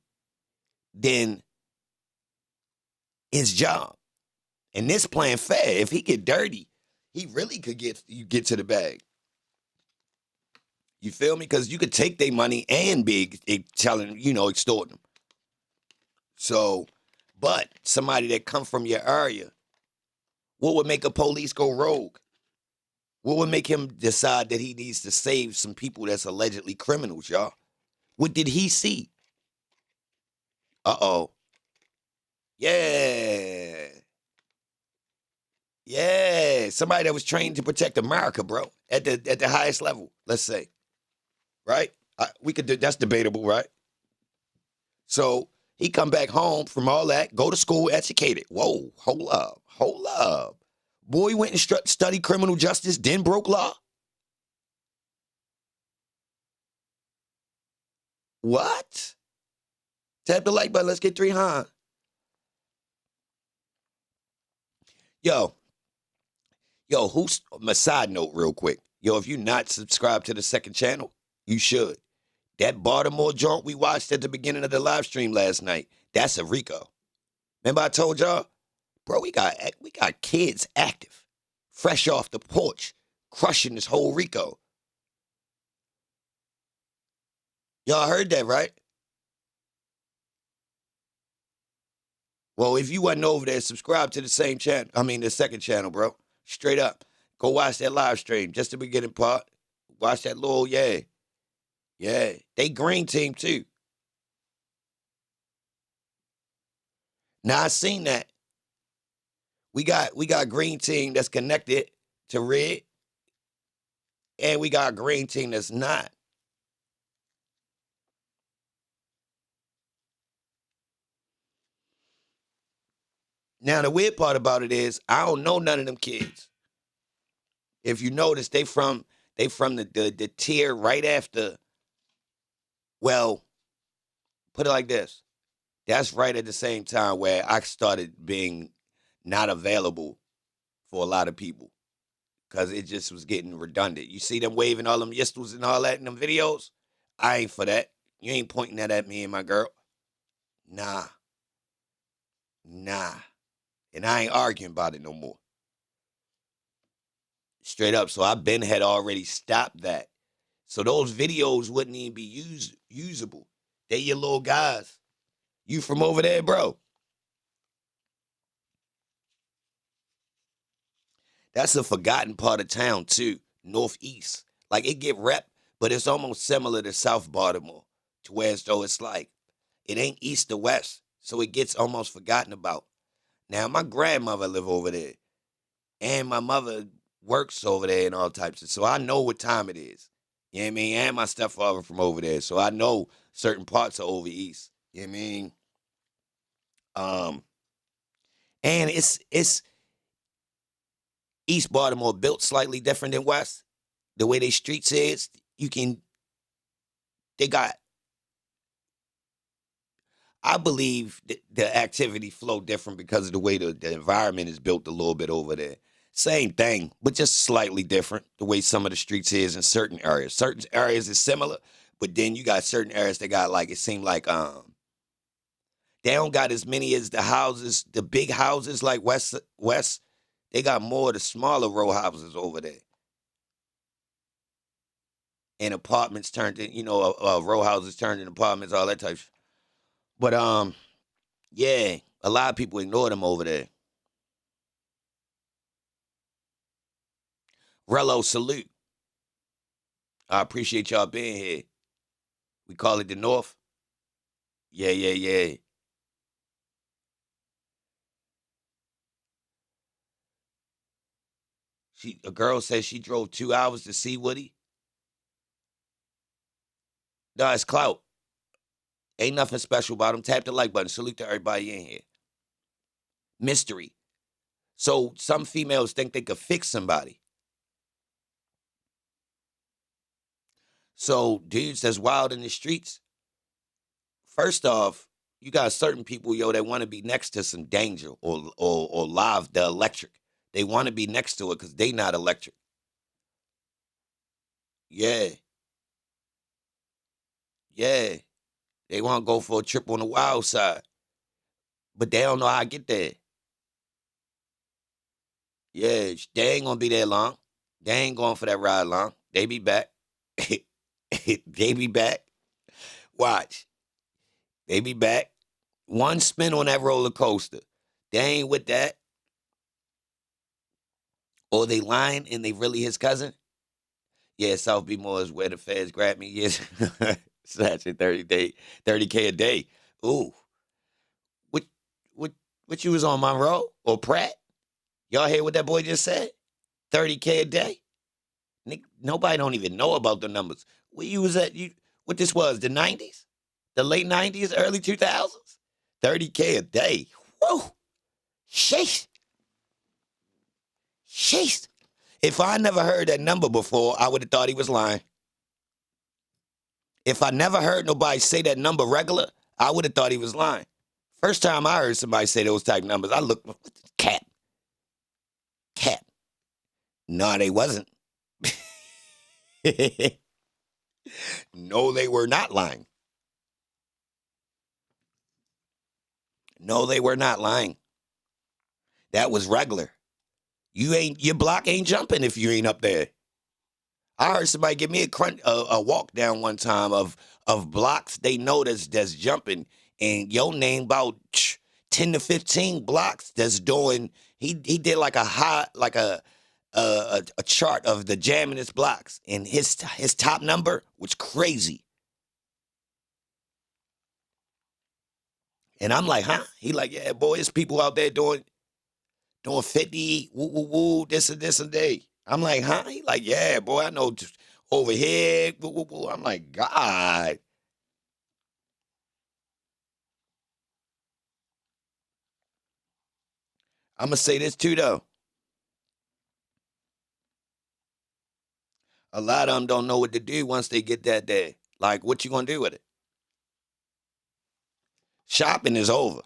than his job. And this playing fair. If he get dirty, he really could get to the bag. You feel me? Because you could take their money and be telling, extorting them. So, but somebody that come from your area, what would make a police go rogue? What would make him decide that he needs to save some people that's allegedly criminals, y'all? What did he see? Uh-oh. Yeah. Yeah. Somebody that was trained to protect America, bro, at the highest level, let's say. Right? We could do, that's debatable, right? So he come back home from all that, go to school, educated. Whoa, hold up. Boy went and studied criminal justice, then broke law. What? Tap the like button. Let's get 300. Yo, who's a side note real quick? Yo, if you not subscribed to the second channel, you should. That Baltimore joint we watched at the beginning of the live stream last night, that's a Rico. Remember I told y'all? Bro, we got kids active, fresh off the porch, crushing this whole Rico. Y'all heard that, right? Well, if you wasn't over there, subscribe to the the second channel, bro. Straight up. Go watch that live stream, just the beginning part. Watch that little, yeah. Yeah. They green team too. Now I seen that. We got green team that's connected to red, and we got green team that's not. Now the weird part about it is I don't know none of them kids. If you notice, they from They from the tier right after. Well, put it like this. That's right at the same time where I started being not available for a lot of people because it just was getting redundant. You see them waving all them yistles and all that in them videos? I ain't for that. You ain't pointing that at me and my girl. Nah. Nah. And I ain't arguing about it no more. Straight up. So had already stopped that. So those videos wouldn't even be usable. They your little guys. You from over there, bro? That's a forgotten part of town too, northeast. Like it get rep, but it's almost similar to South Baltimore, to where as though it's like it ain't east or west, so it gets almost forgotten about. Now my grandmother live over there, and my mother works over there and all types of. So I know what time it is. You know what I mean? And my stepfather from over there, so I know certain parts are over east. You know what I mean? Um, and it's East Baltimore built slightly different than West. The way they streets is, they got, I believe the activity flow different because of the way the environment is built a little bit over there. Same thing, but just slightly different. The way some of the streets is in certain areas. Certain areas is similar, but then you got certain areas that got like, it seemed like they don't got as many as the houses, the big houses like West. They got more of the smaller row houses over there. And apartments turned in, row houses turned into apartments, all that type of shit. But yeah, a lot of people ignore them over there. Rello, salute. I appreciate y'all being here. We call it the North. Yeah, yeah, yeah. A girl says she drove 2 hours to see Woody. No, it's clout. Ain't nothing special about him. Tap the like button. Salute to everybody in here. Mystery. So some females think they could fix somebody. So dudes that's wild in the streets, first off, you got certain people, that want to be next to some danger or live the electric. They want to be next to it because they not electric. Yeah. Yeah. They want to go for a trip on the wild side. But they don't know how to get there. Yeah, they ain't gonna be there long. They ain't going for that ride long. They be back. They be back. Watch. They be back. One spin on that roller coaster. They ain't with that. Or they lying and they really his cousin. Yeah, South B Moore is where the feds grab me. Yes. Snatching 30K a day. Ooh. What what what you was on, Monroe or Pratt? Y'all hear what that boy just said? 30K a day? Nobody don't even know about the numbers. Where you was at? What this was? The 90s? The late 90s, early 2000s? 30K a day. Whoa. Sheesh. Sheesh. If I never heard that number before, I would have thought he was lying. If I never heard nobody say that number regular, I would have thought he was lying. First time I heard somebody say those type numbers, I looked, cat. Cat. No, they wasn't. No, they were not lying. No, they were not lying. That was regular. Your block ain't jumping if you ain't up there. I heard somebody give me a walk down one time of blocks they know that's jumping, and your name about 10 to 15 blocks that's doing. He did like a chart of the jammingest blocks, and his top number was crazy. And I'm like, huh? He like, yeah, boy, there's people out there doing 50, woo, woo, woo, this and this and day. I'm like, huh? He like, yeah, boy, I know over here, woo, woo, woo. I'm like, God. I'm going to say this too, though. A lot of them don't know what to do once they get that day. Like, what you gonna do with it? Shopping is over.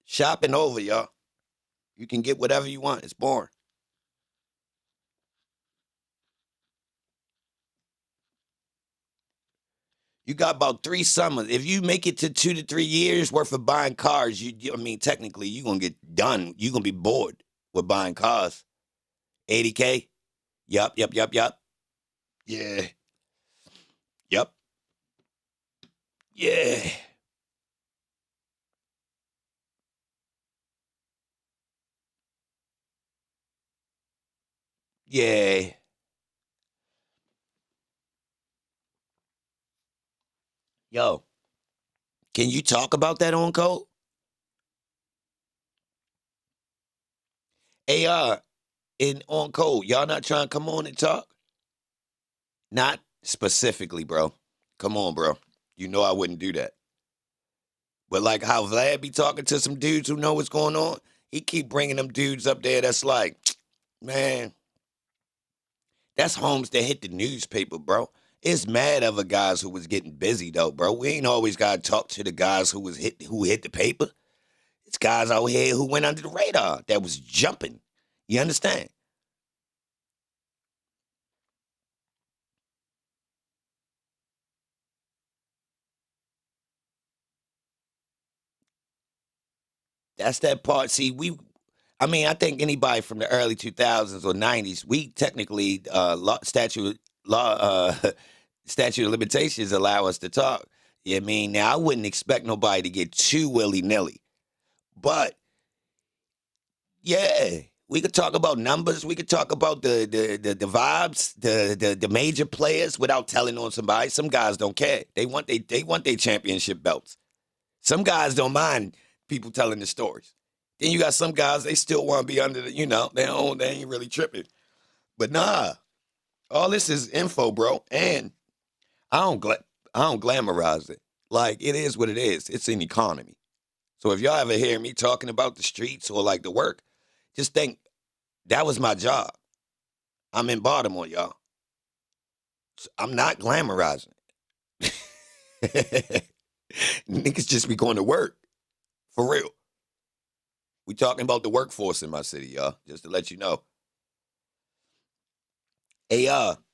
Shopping over, y'all. You can get whatever you want. It's boring. You got about 3 summers. If you make it to 2 to 3 years worth of buying cars, I mean, technically, you're gonna get done. You're gonna be bored with buying cars. 80K. Yup. Yeah. Yup. Yeah. Yeah. Yo, can you talk about that on code? AR in on code. Y'all not trying to come on and talk? Not specifically, bro. Come on, bro. You know I wouldn't do that. But like how Vlad be talking to some dudes who know what's going on, he keep bringing them dudes up there that's like, man, that's homes that hit the newspaper, bro. It's mad other guys who was getting busy though, bro. We ain't always gotta talk to the guys who hit the paper. It's guys out here who went under the radar that was jumping. You understand? That's that part. See, I mean, I think anybody from the early 2000s or 90s, we technically law statute of limitations allow us to talk. You know what I mean? Now I wouldn't expect nobody to get too willy-nilly. But yeah, we could talk about numbers, we could talk about the vibes, the major players without telling on somebody. Some guys don't care. They want their championship belts. Some guys don't mind people telling the stories. Then you got some guys, they still want to be under the, they ain't really tripping. But nah, all this is info, bro. And I don't glamorize it. Like, it is what it is. It's an economy. So if y'all ever hear me talking about the streets or like the work, just think that was my job. I'm in Baltimore, y'all. So I'm not glamorizing. Niggas just be going to work. For real. We talking about the workforce in my city, y'all. Just to let you know. Hey,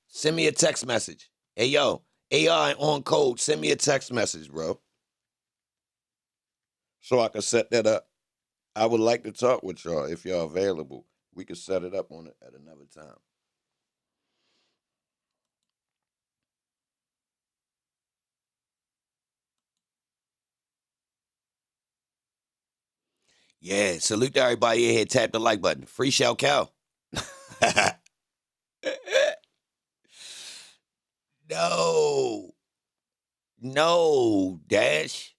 send me a text message. Hey, yo, AI on code, send me a text message, bro. So I can set that up. I would like to talk with y'all if y'all available. We could set it up on it at another time. Yeah, salute to everybody in here. Tap the like button. Free Shell Cow. No. No, Dash.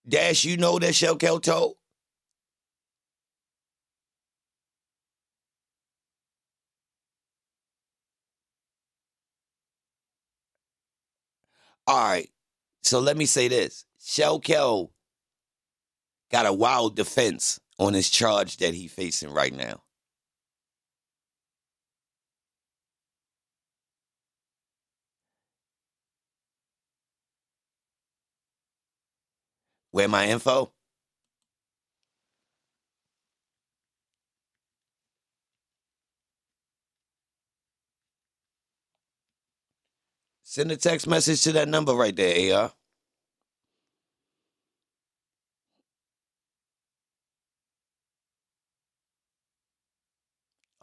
Dash, you know that Shell Cow told? All right. So let me say this. Shell Cow got a wild defense on his charge that he facing right now. Where my info? Send a text message to that number right there, AR.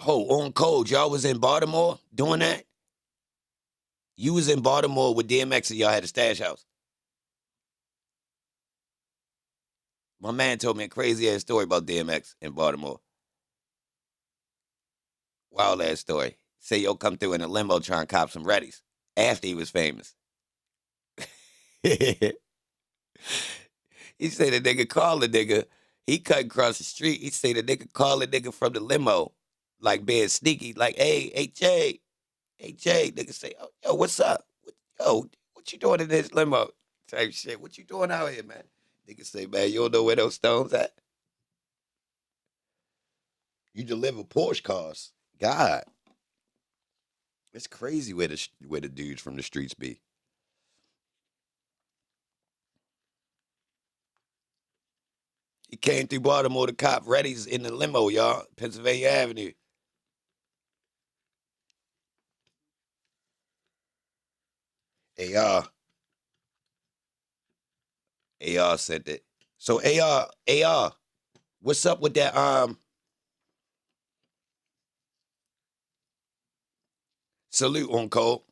Oh, on code. Y'all was in Baltimore doing that? You was in Baltimore with DMX and y'all had a stash house. My man told me a crazy ass story about DMX in Baltimore. Wild ass story. Say yo come through in a limo trying to cop some Reddies after he was famous. He said the nigga called the nigga. He cut across the street. He said the nigga called the nigga from the limo, like being sneaky, like, hey Jay, nigga say, oh, yo, what's up? What you doing in this limo? Type shit. What you doing out here, man? Nigga say, man, you don't know where those stones at? You deliver Porsche cars. God. It's crazy where the dudes from the streets be. He came through Baltimore, the cop ready's in the limo, y'all. Pennsylvania Avenue. AR sent it. So AR, what's up with that salute on Cole?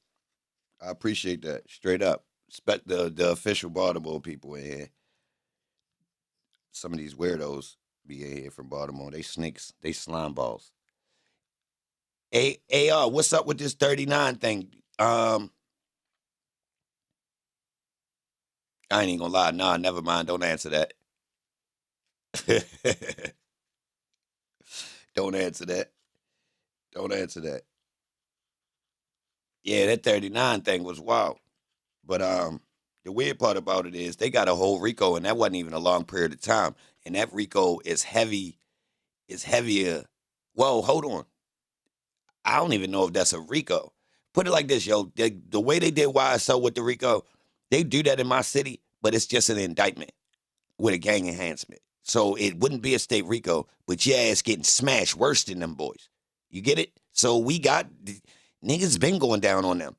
I appreciate that. Straight up. Respect the official Baltimore people in here. Some of these weirdos be in here from Baltimore. They snakes. They slime balls. AR, what's up with this 39 thing? I ain't even gonna lie. Nah, never mind. Don't answer that. Don't answer that. Don't answer that. Yeah, that 39 thing was wild. But the weird part about it is they got a whole RICO, and that wasn't even a long period of time. And that RICO is heavier. Whoa, hold on. I don't even know if that's a RICO. Put it like this, yo. The way they did YSO with the RICO, they do that in my city, but it's just an indictment with a gang enhancement. So it wouldn't be a state RICO, but yeah, it's getting smashed worse than them boys. You get it? So we got niggas been going down on them.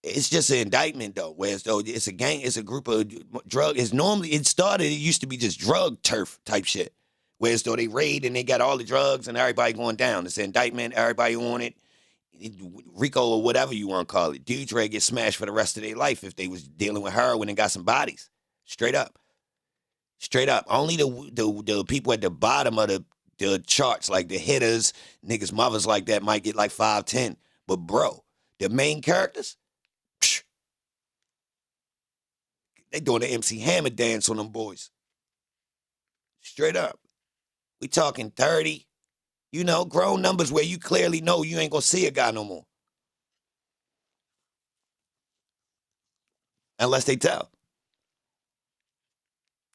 It's just an indictment though, whereas though it's a gang, it's a group of drug. It used to be just drug turf type shit. Whereas though they raid and they got all the drugs and everybody going down. It's an indictment, everybody on it. RICO or whatever you want to call it. Dudes ready to get smashed for the rest of their life if they was dealing with heroin and got some bodies. Straight up. Straight up. Only the people at the bottom of the charts, like the hitters, niggas, mothers like that might get like 5-10. But bro, the main characters, psh, they doing the MC Hammer dance on them boys. Straight up. We talking 30, grown numbers where you clearly know you ain't gonna see a guy no more. Unless they tell.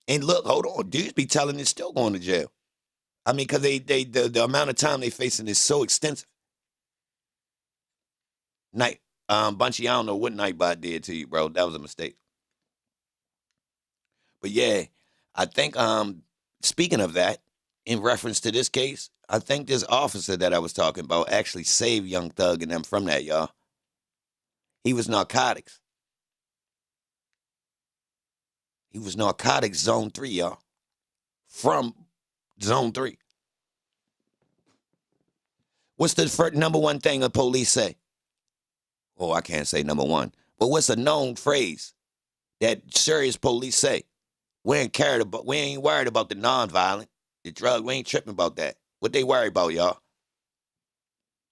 And look, hold on, dudes be telling it's still going to jail. I mean, because the amount of time they facing is so extensive. Night, Bunchy, I don't know what Nightbot did to you, bro. That was a mistake. But yeah, I think speaking of that, in reference to this case, I think this officer that I was talking about actually saved Young Thug and them from that, y'all. He was narcotics. He was narcotics zone 3, y'all. From zone 3. What's the first, number one thing the police say? Oh, I can't say number one. But what's a known phrase that serious police say? We ain't worried about the nonviolent, the drug. We ain't tripping about that. What they worry about, y'all?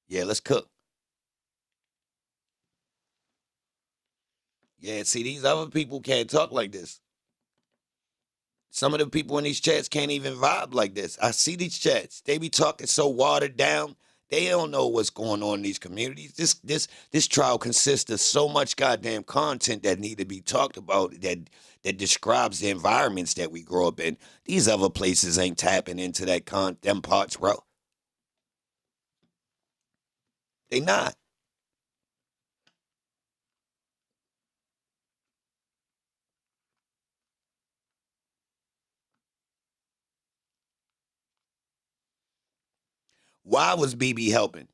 Yeah, let's cook. Yeah, see, these other people can't talk like this. Some of the people in these chats can't even vibe like this. I see these chats. They be talking so watered down. They don't know what's going on in these communities. This trial consists of so much goddamn content that need to be talked about that describes the environments that we grow up in. These other places ain't tapping into them parts, bro. They not. Why was Bebe helping?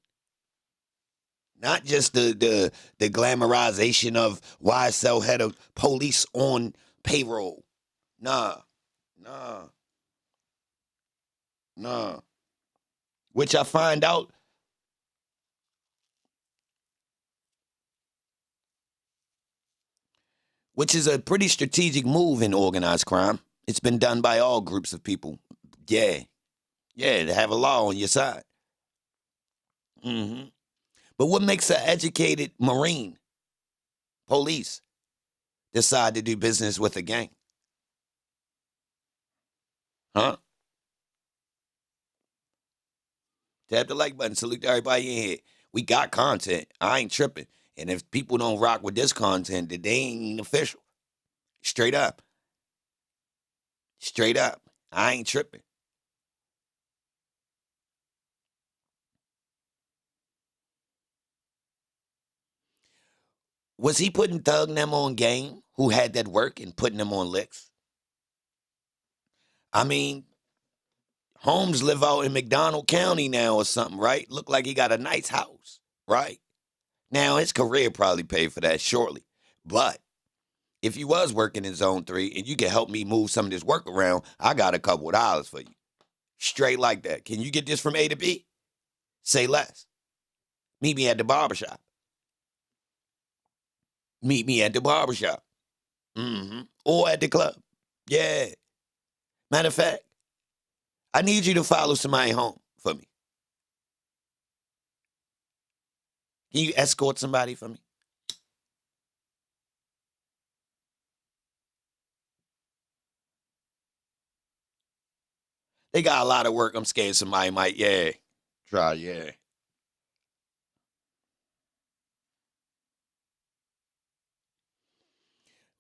Not just the glamorization of YSL had a police on payroll. Nah. Which I find out. Which is a pretty strategic move in organized crime. It's been done by all groups of people. Yeah. Yeah, to have a law on your side. Mm-hmm. But what makes an educated Marine, police, decide to do business with a gang? Huh? Tap the like button. Salute to everybody in here. We got content. I ain't tripping. And if people don't rock with this content, then they ain't official. Straight up. Straight up. I ain't tripping. Was he putting Thug and them on game who had that work and putting them on licks? I mean, Holmes live out in McDonald County now or something, right? Look like he got a nice house, right? Now, his career probably paid for that shortly. But if you was working in Zone 3 and you can help me move some of this work around, I got a couple of dollars for you. Straight like that. Can you get this from A to B? Say less. Meet me at the barbershop. Meet me at the barbershop. Or at the club. Yeah. Matter of fact, I need you to follow somebody home for me. Can you escort somebody for me? They got a lot of work. I'm scared somebody might, try,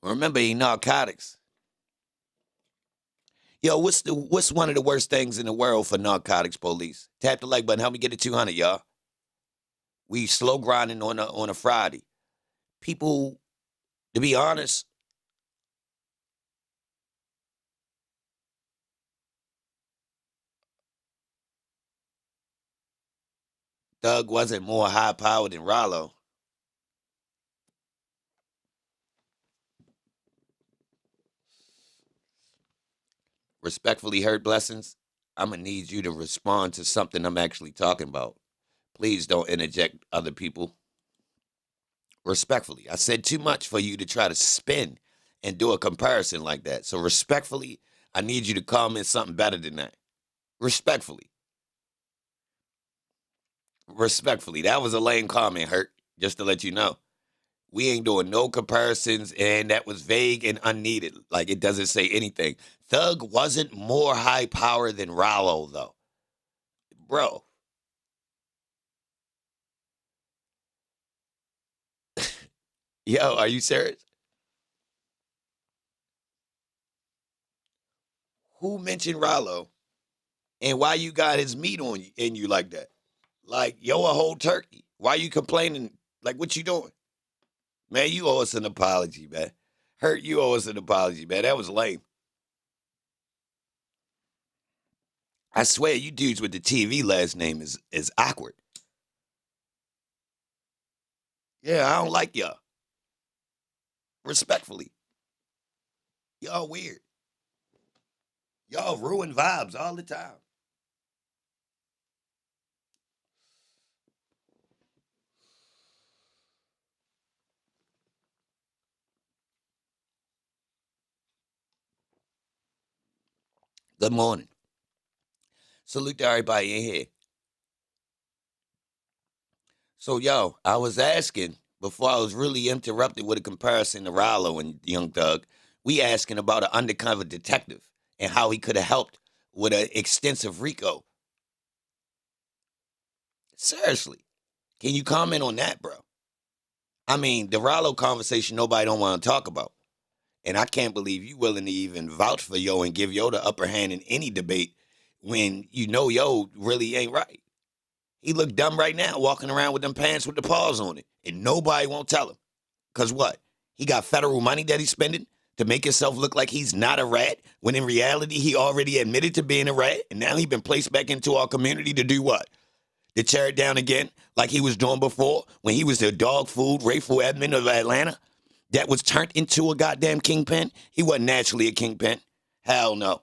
Remember, he narcotics. Yo, what's one of the worst things in the world for narcotics police? Tap the like button. Help me get to 200, y'all. We slow grinding on a Friday. People, to be honest, Thug wasn't more high powered than Rollo. Respectfully, Hurt Blessings, I'm going to need you to respond to something I'm actually talking about. Please don't interject other people. Respectfully, I said too much for you to try to spin and do a comparison like that. So respectfully, I need you to comment something better than that. Respectfully. Respectfully. That was a lame comment, Hurt, just to let you know. We ain't doing no comparisons, and that was vague and unneeded. Like, it doesn't say anything. Thug wasn't more high power than Rollo, though. Bro. Yo, are you serious? Who mentioned Rollo? And why you got his meat on you in you like that? Like, yo, a whole turkey. Why you complaining? Like, what you doing? Man, you owe us an apology, man. Hurt, you owe us an apology, man. That was lame. I swear, you dudes with the TV last name is awkward. Yeah, I don't like y'all. Respectfully. Y'all weird. Y'all ruin vibes all the time. Good morning. Salute to everybody in here. So, yo, I was asking, before I was really interrupted with a comparison to Rollo and Young Thug, we asking about an undercover detective and how he could have helped with an extensive RICO. Seriously, can you comment on that, bro? I mean, the Rollo conversation nobody don't want to talk about. And I can't believe you willing to even vouch for Yo and give Yo the upper hand in any debate when you know Yo really ain't right. He look dumb right now walking around with them pants with the paws on it. And nobody won't tell him. Because what? He got federal money that he's spending to make himself look like he's not a rat, when in reality he already admitted to being a rat, and now he been placed back into our community to do what? To tear it down again like he was doing before when he was the dog food racial admin of Atlanta that was turned into a goddamn kingpin? He wasn't naturally a kingpin. Hell no.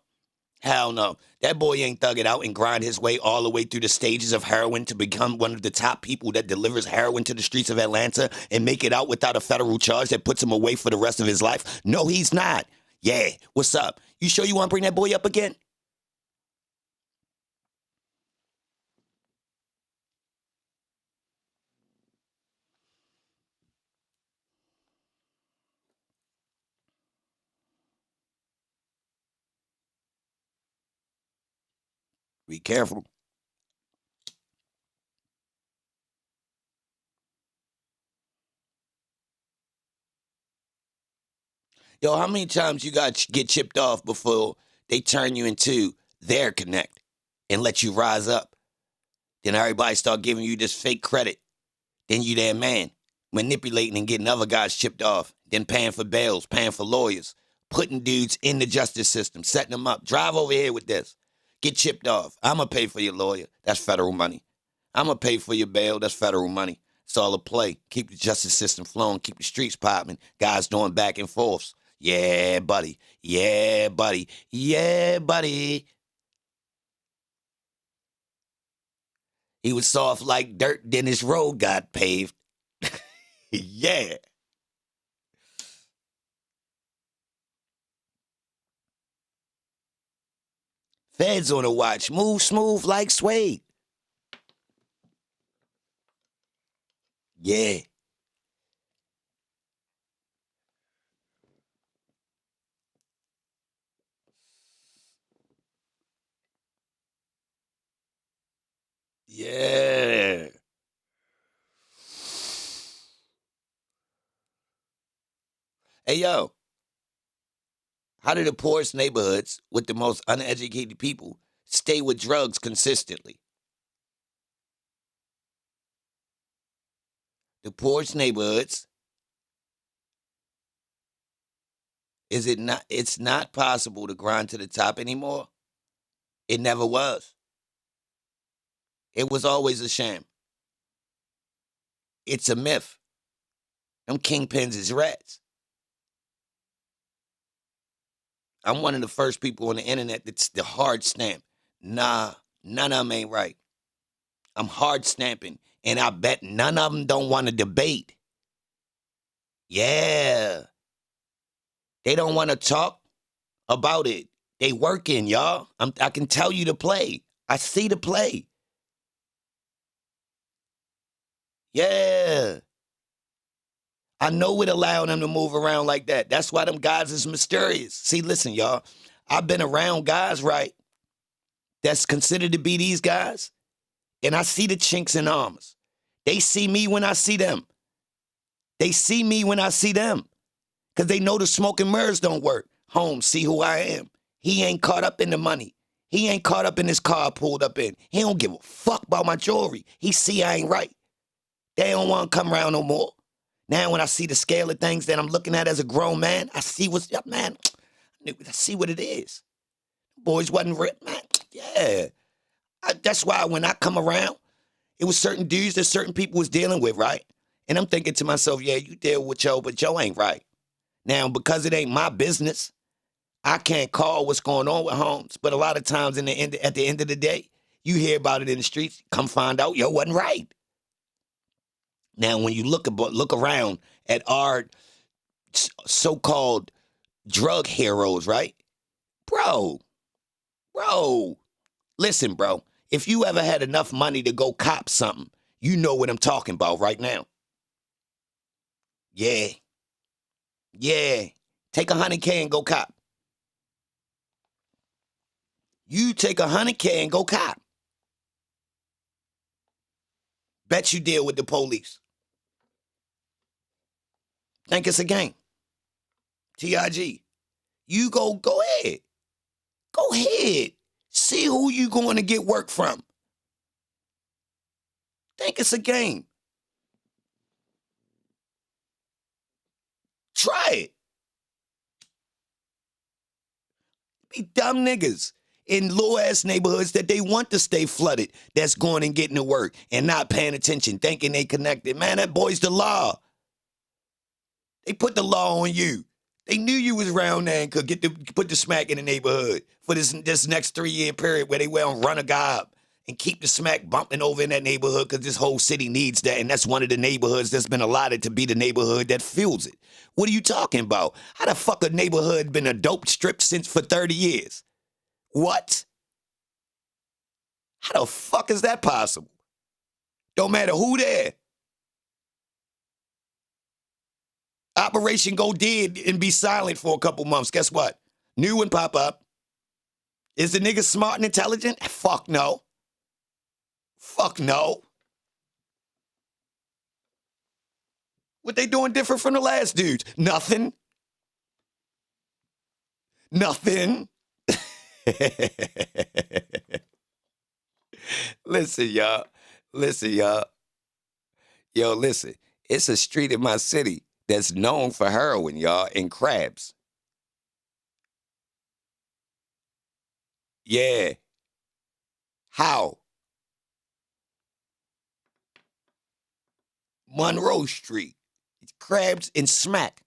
Hell no. That boy ain't thug it out and grind his way all the way through the stages of heroin to become one of the top people that delivers heroin to the streets of Atlanta and make it out without a federal charge that puts him away for the rest of his life. No, he's not. Yeah, what's up? You sure you want to bring that boy up again? Be careful. Yo, how many times you got to get chipped off before they turn you into their connect and let you rise up? Then everybody start giving you this fake credit. Then you their man. manipulating and getting other guys chipped off, then paying for bails, paying for lawyers, putting dudes in the justice system, setting them up. Drive over here with this. Get chipped off. I'm going to pay for your lawyer. That's federal money. I'm going to pay for your bail. That's federal money. It's all a play. Keep the justice system flowing. Keep the streets popping. Guys doing back and forths. Yeah, buddy. Yeah, buddy. Yeah, buddy. He was soft like dirt, then his road got paved. Yeah. Feds on the watch. Move smooth like suede. Yeah. Yeah. Hey, yo. How do the poorest neighborhoods with the most uneducated people stay with drugs consistently? The poorest neighborhoods, it's not possible to grind to the top anymore. It never was. It was always a sham. It's a myth. Them kingpins is rats. I'm one of the first people on the internet that's the hard stamp. Nah, none of them ain't right. I'm hard stamping, and I bet none of them don't want to debate. Yeah. They don't want to talk about it. They working, y'all. I can tell you the play. I see the play. Yeah. I know it allowed them to move around like that. That's why them guys is mysterious. See, listen, y'all. I've been around guys, right, that's considered to be these guys, and I see the chinks in armors. They see me when I see them. They see me when I see them. Because they know the smoke and mirrors don't work. Holmes, see who I am. He ain't caught up in the money. He ain't caught up in his car pulled up in. He don't give a fuck about my jewelry. He see I ain't right. They don't want to come around no more. Now when I see the scale of things that I'm looking at as a grown man, I see what's up, man. I see what it is. Boys wasn't ripped, man. Yeah. That's why when I come around, it was certain dudes that certain people was dealing with, right? And I'm thinking to myself, yeah, you deal with Joe, but Joe ain't right. Now, because it ain't my business, I can't call what's going on with Holmes. But a lot of times at the end of the day, you hear about it in the streets, come find out, yo, wasn't right. Now, when you look around at our so-called drug heroes, right? Bro, listen, bro. If you ever had enough money to go cop something, you know what I'm talking about right now. Yeah. Take $100K and go cop. You take $100K and go cop. Bet you deal with the police. Think it's a game. TIG. You go ahead. Go ahead. See who you going to get work from. Think it's a game. Try it. Be dumb niggas in low-ass neighborhoods that they want to stay flooded that's going and getting to work and not paying attention, thinking they connected. Man, that boy's the law. They put the law on you. They knew you was around there and could put the smack in the neighborhood for this next 3-year period where they will run a guy up and keep the smack bumping over in that neighborhood because this whole city needs that, and that's one of the neighborhoods that's been allotted to be the neighborhood that fuels it. What are you talking about? How the fuck a neighborhood been a dope strip for 30 years? What? How the fuck is that possible? Don't matter who there. Operation Go Dead and be silent for a couple months. Guess what? New one pop up. Is the nigga smart and intelligent? Fuck no. Fuck no. What they doing different from the last dudes? Nothing. Listen, y'all. Yo, listen. It's a street in my city that's known for heroin, y'all, and crabs. Yeah. How? Monroe Street. Crabs and smack.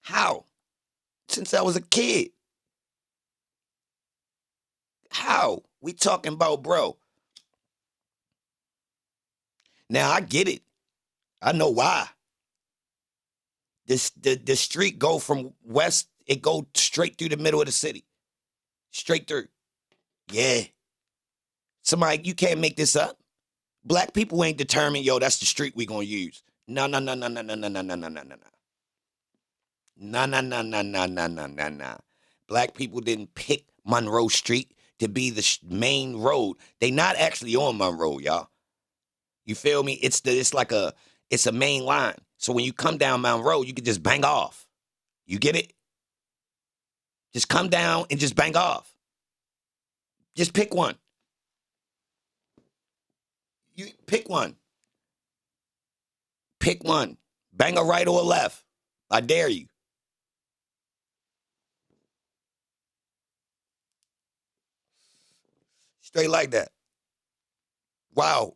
How? Since I was a kid. How? We talking about, bro. Now I get it. I know why. The street go from west, it go straight through the middle of the city. Straight through. Yeah. Somebody, you can't make this up. Black people ain't determined, yo, that's the street we gonna use. No. No. Black people didn't pick Monroe Street to be the main road. They not actually on Monroe, y'all. You feel me? It's a main line. So when you come down Monroe, you can just bang off. You get it? Just come down and just bang off. Just pick one. You pick one. Pick one. Bang a right or a left. I dare you. Straight like that. Wow.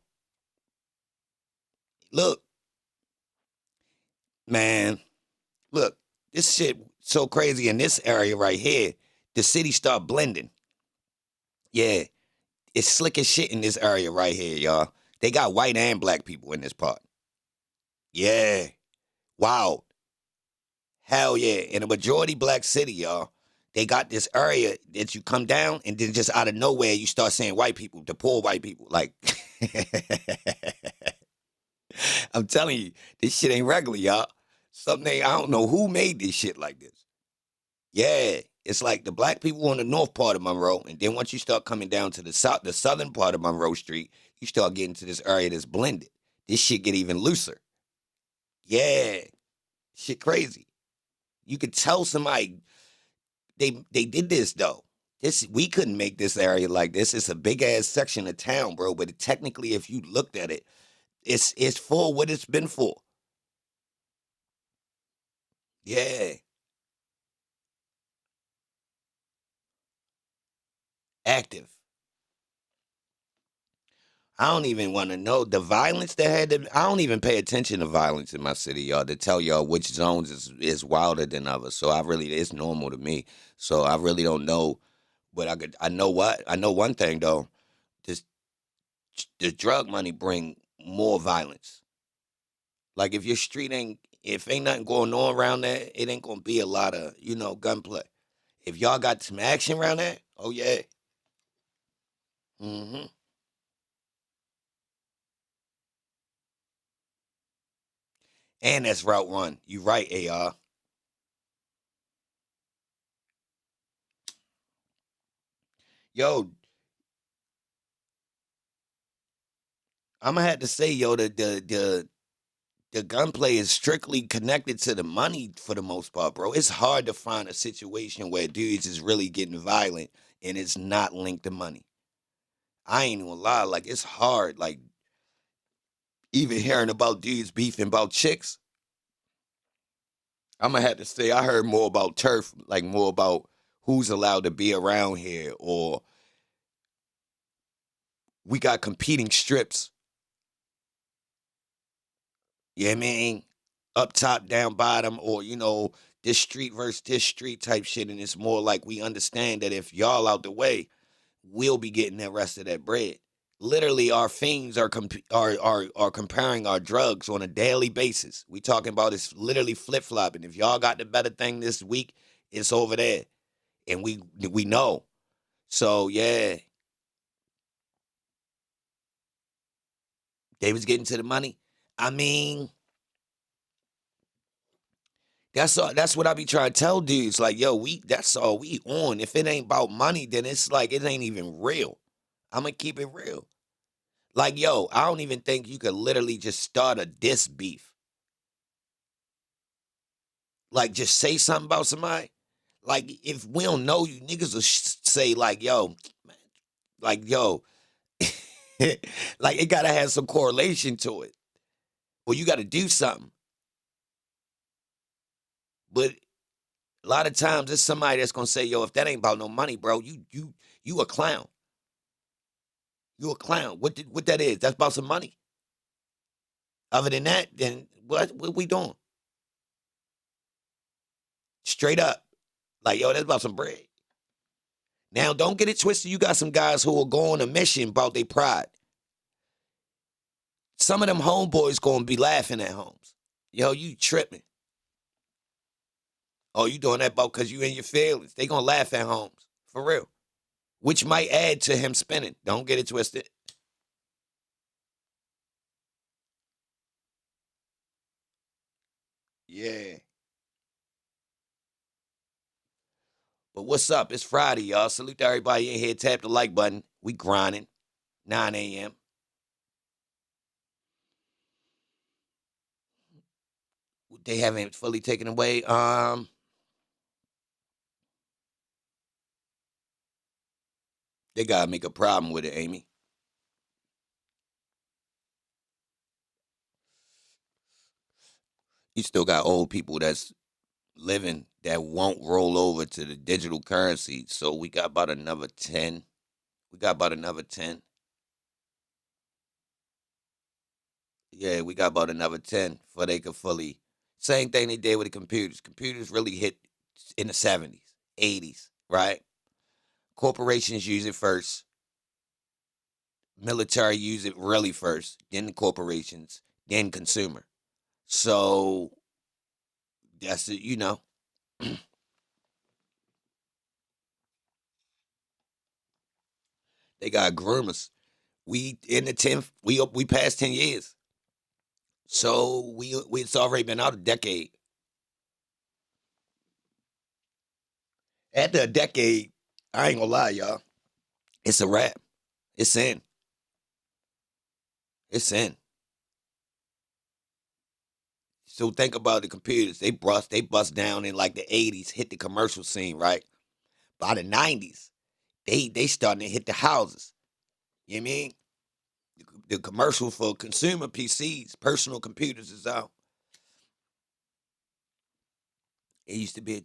Look. Man. Look. This shit so crazy in this area right here. The city start blending. Yeah. It's slick as shit in this area right here, y'all. They got white and black people in this part. Yeah. Wow. Hell yeah. In a majority black city, y'all, they got this area that you come down and then just out of nowhere you start seeing white people, the poor white people. Like, I'm telling you, this shit ain't regular, y'all. Something, I don't know who made this shit like this. Yeah. It's like the black people on the north part of Monroe, and then once you start coming down to the southern part of Monroe Street, you start getting to this area that's blended. This shit get even looser. Yeah. Shit crazy. You could tell somebody they did this though. We couldn't make this area like this. It's a big ass section of town, bro. But technically, if you looked at it, it's for what it's been for. Yeah. Active. I don't even want to know the violence that had to. I don't even pay attention to violence in my city, y'all, to tell y'all which zones is wilder than others. So it's normal to me. So I really don't know, but I know what I know one thing though. This the drug money bring more violence. Like if ain't nothing going on around there, it ain't gonna be a lot of gunplay. If y'all got some action around there, oh yeah. Mm-hmm. And that's Route 1. You right, AR. Yo, I'm gonna have to say, yo, the gunplay is strictly connected to the money for the most part, bro. It's hard to find a situation where dudes is really getting violent and it's not linked to money. I ain't gonna lie, like it's hard. Like even hearing about dudes beefing about chicks, I'm gonna have to say I heard more about turf, like more about who's allowed to be around here, or we got competing strips. You know what I mean? Up top, down bottom, or this street versus this street type shit. And it's more like we understand that if y'all out the way, we'll be getting the rest of that bread. Literally, our fiends are comparing our drugs on a daily basis. We talking about it's literally flip flopping. If y'all got the better thing this week, it's over there, and we know. So yeah, they was getting to the money. I mean, that's all. That's what I be trying to tell dudes. Like, yo, that's all we on. If it ain't about money, then it's like it ain't even real. I'm gonna keep it real. Like, yo, I don't even think you could literally just start a diss beef. Like, just say something about somebody. Like, if we don't know you, niggas will say like, yo, like, yo, like it gotta have some correlation to it. or you got to do something. But a lot of times, there's somebody that's gonna say, "Yo, if that ain't about no money, bro, you a clown. You a clown. What that is? That's about some money. Other than that, then what we doing? Straight up, like yo, that's about some bread. Now, don't get it twisted. You got some guys who will go on a mission about their pride. Some of them homeboys gonna be laughing at homes. Yo, you tripping? Oh, you doing that about because you in your feelings? They gonna laugh at homes for real, which might add to him spending. Don't get it twisted. Yeah. But what's up? It's Friday, y'all. Salute to everybody in here. Tap the like button. We grinding. 9 a.m. They haven't fully taken away. They gotta make a problem with it, Amy. You still got old people that's living that won't roll over to the digital currency. So we got about another 10. We got about another 10. Yeah, we got about another 10 for they could fully. Same thing they did with the computers. Computers really hit in the 70s, 80s, right? Corporations use it first. Military use it really first, then the corporations, then consumer. So that's it, you know. They got groomers. We in the 10th, we passed 10 years. So we it's already been out a decade. After a decade, I ain't gonna lie, y'all. It's a wrap. It's in. It's in. So think about the computers. They bust down in like the 80s, hit the commercial scene, right? By the 90s, they starting to hit the houses. You know what I mean? The commercial for consumer PCs, personal computers is out. It used to be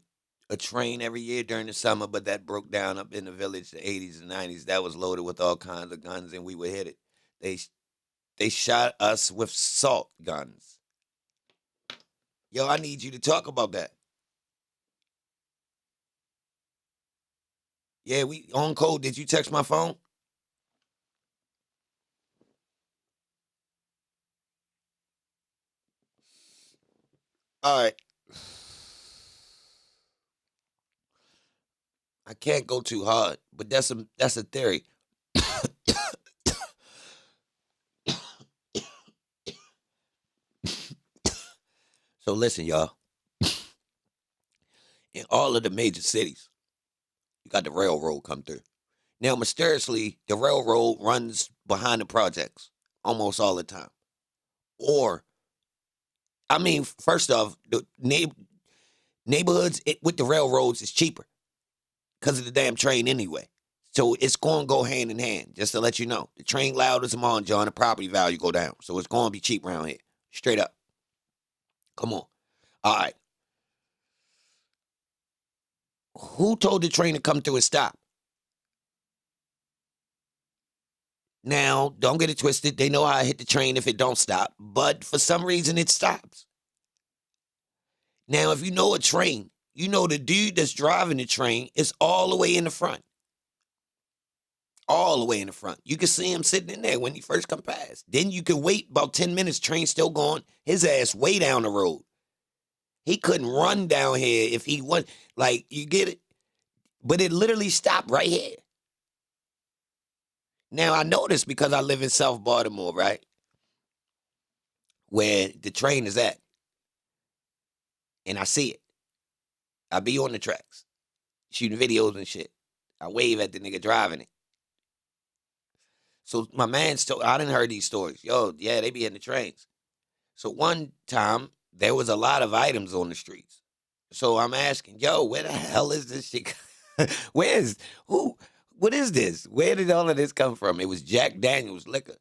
a train every year during the summer, but that broke down up in the village, the 80s and 90s. That was loaded with all kinds of guns, and we would hit it. They they shot us with salt guns. Yo, I need you to talk about that. Yeah, we on code. Did you text my phone? All right. I can't go too hard, but that's a theory. So listen, y'all. In all of the major cities, you got the railroad come through. Now, mysteriously, the railroad runs behind the projects almost all the time. Or, I mean, first off, the neighborhoods with the railroads is cheaper because of the damn train anyway. So it's going to go hand in hand, just to let you know. The train loud as a on, John, the property value go down. So it's going to be cheap around here. Straight up. Come on. All right. Who told the train to come through and stop? Now, don't get it twisted. They know how I hit the train if it don't stop. But for some reason, it stops. Now, if you know a train, you know the dude that's driving the train is all the way in the front. All the way in the front. You can see him sitting in there when he first come past. Then you can wait about 10 minutes, train still going. His ass way down the road. He couldn't run down here if he was, like, you get it? But it literally stopped right here. Now, I know this because I live in South Baltimore, right? Where the train is at. And I see it. I be on the tracks, shooting videos and shit. I wave at the nigga driving it. So my man's told, I didn't heard these stories. Yo, yeah, they be in the trains. So one time, there was a lot of items on the streets. So I'm asking, yo, where the hell is this shit? What is this? Where did all of this come from? It was Jack Daniels liquor.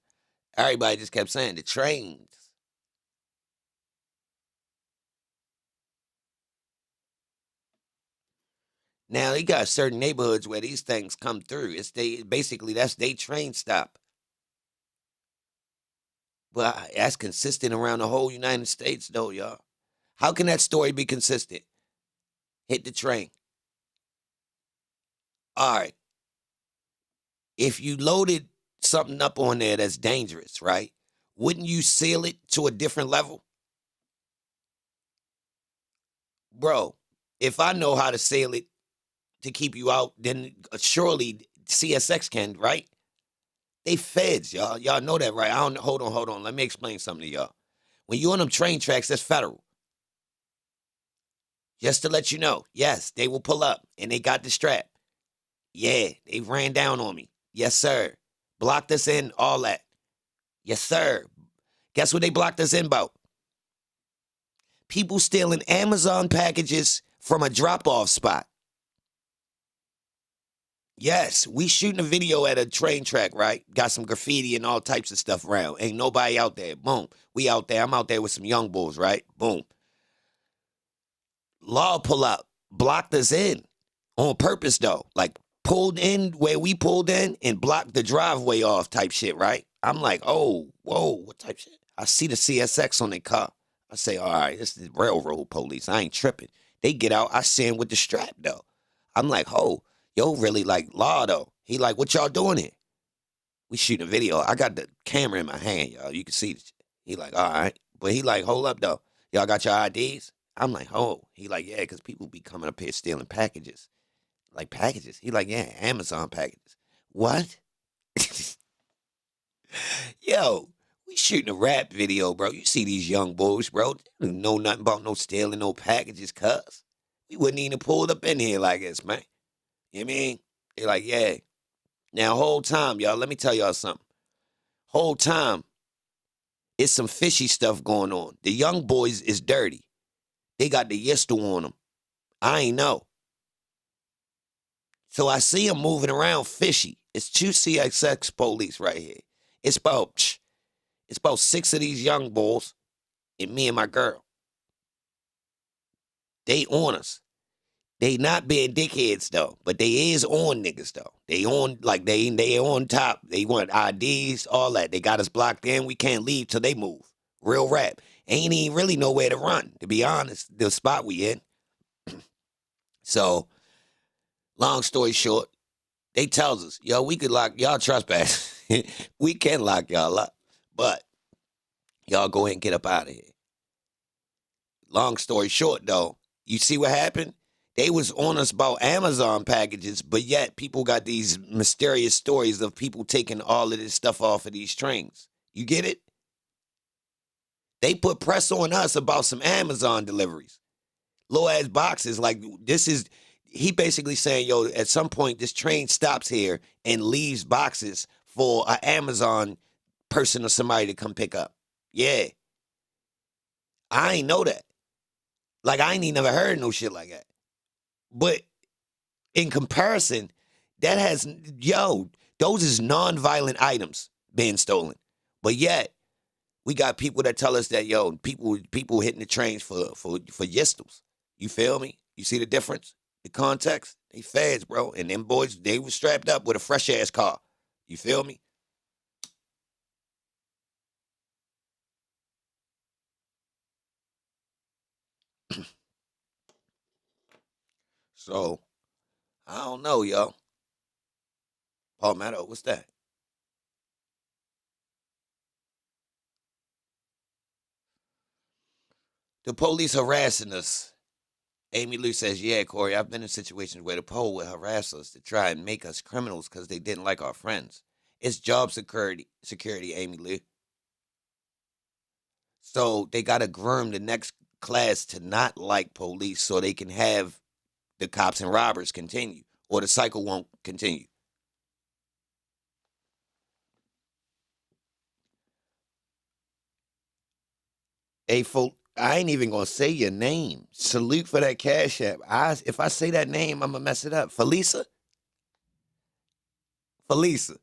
Everybody just kept saying the trains. Now they got certain neighborhoods where these things come through. Basically that's they train stop. But that's consistent around the whole United States though, y'all. How can that story be consistent? Hit the train. All right. If you loaded something up on there that's dangerous, right? Wouldn't you seal it to a different level? Bro, if I know how to seal it to keep you out, then surely CSX can, right? They feds, y'all. Y'all know that, right? I don't hold on. Let me explain something to y'all. When you on them train tracks, that's federal. Just to let you know, yes, they will pull up and they got the strap. Yeah, they ran down on me. Yes, sir. Blocked us in, all that. Yes, sir. Guess what they blocked us in about? People stealing Amazon packages from a drop-off spot. Yes, we shooting a video at a train track, right? Got some graffiti and all types of stuff around. Ain't nobody out there. Boom. We out there. I'm out there with some young bulls, right? Boom. Law pull up. Blocked us in. On purpose, though. Like, pulled in where we pulled in and blocked the driveway off type shit, right? I'm like, oh, whoa, what type shit? I see the CSX on their car. I say, all right, this is railroad police. I ain't tripping. They get out. I see him with the strap, though. I'm like, oh, yo, really like law, though. He like, what y'all doing here? We shooting a video. I got the camera in my hand, y'all. You can see this shit. He like, all right. But he like, hold up, though. Y'all got your IDs? I'm like, oh. He like, yeah, because people be coming up here stealing packages. Like packages? He like, yeah, Amazon packages. What? Yo, we shooting a rap video, bro. You see these young boys, bro. They don't know nothing about no stealing no packages, cuz. We wouldn't even pulled up in here like this, man. You know what I mean? They like, yeah. Now, whole time, y'all, let me tell y'all something. Whole time, it's some fishy stuff going on. The young boys is dirty. They got the yistle on them. I ain't know. So I see them moving around fishy. It's two CSX police right here. It's about 6 of these young bulls and me and my girl. They on us. They not being dickheads though, but they is on niggas though. They on like they on top. They want IDs, all that. They got us blocked in. We can't leave till they move. Real rap. Ain't even really nowhere to run, to be honest. The spot we in. So, long story short, they tells us, yo, we could lock y'all trespass. We can lock y'all up, but y'all go ahead and get up out of here. Long story short, though, you see what happened? They was on us about Amazon packages, but yet people got these mysterious stories of people taking all of this stuff off of these trains. You get it? They put press on us about some Amazon deliveries. Low ass boxes. Like, he basically saying, yo, at some point this train stops here and leaves boxes for an Amazon person or somebody to come pick up. Yeah. I ain't know that. Like, I ain't even never heard no shit like that. But in comparison, that has, those is non-violent items being stolen. But yet, we got people that tell us that, people hitting the trains for yistles. You feel me? You see the difference? The context? They feds, bro. And them boys, they was strapped up with a fresh-ass car. You feel me? So, I don't know, yo. Palmetto, what's that? The police harassing us. Amy Lou says, yeah, Corey, I've been in situations where the pole would harass us to try and make us criminals because they didn't like our friends. It's job security, Amy Lou. So they got to groom the next class to not like police so they can have the cops and robbers continue, or the cycle won't continue. Hey, I ain't even gonna say your name. Salute for that cash app. If I say that name, I'm gonna mess it up. Felisa? Felisa.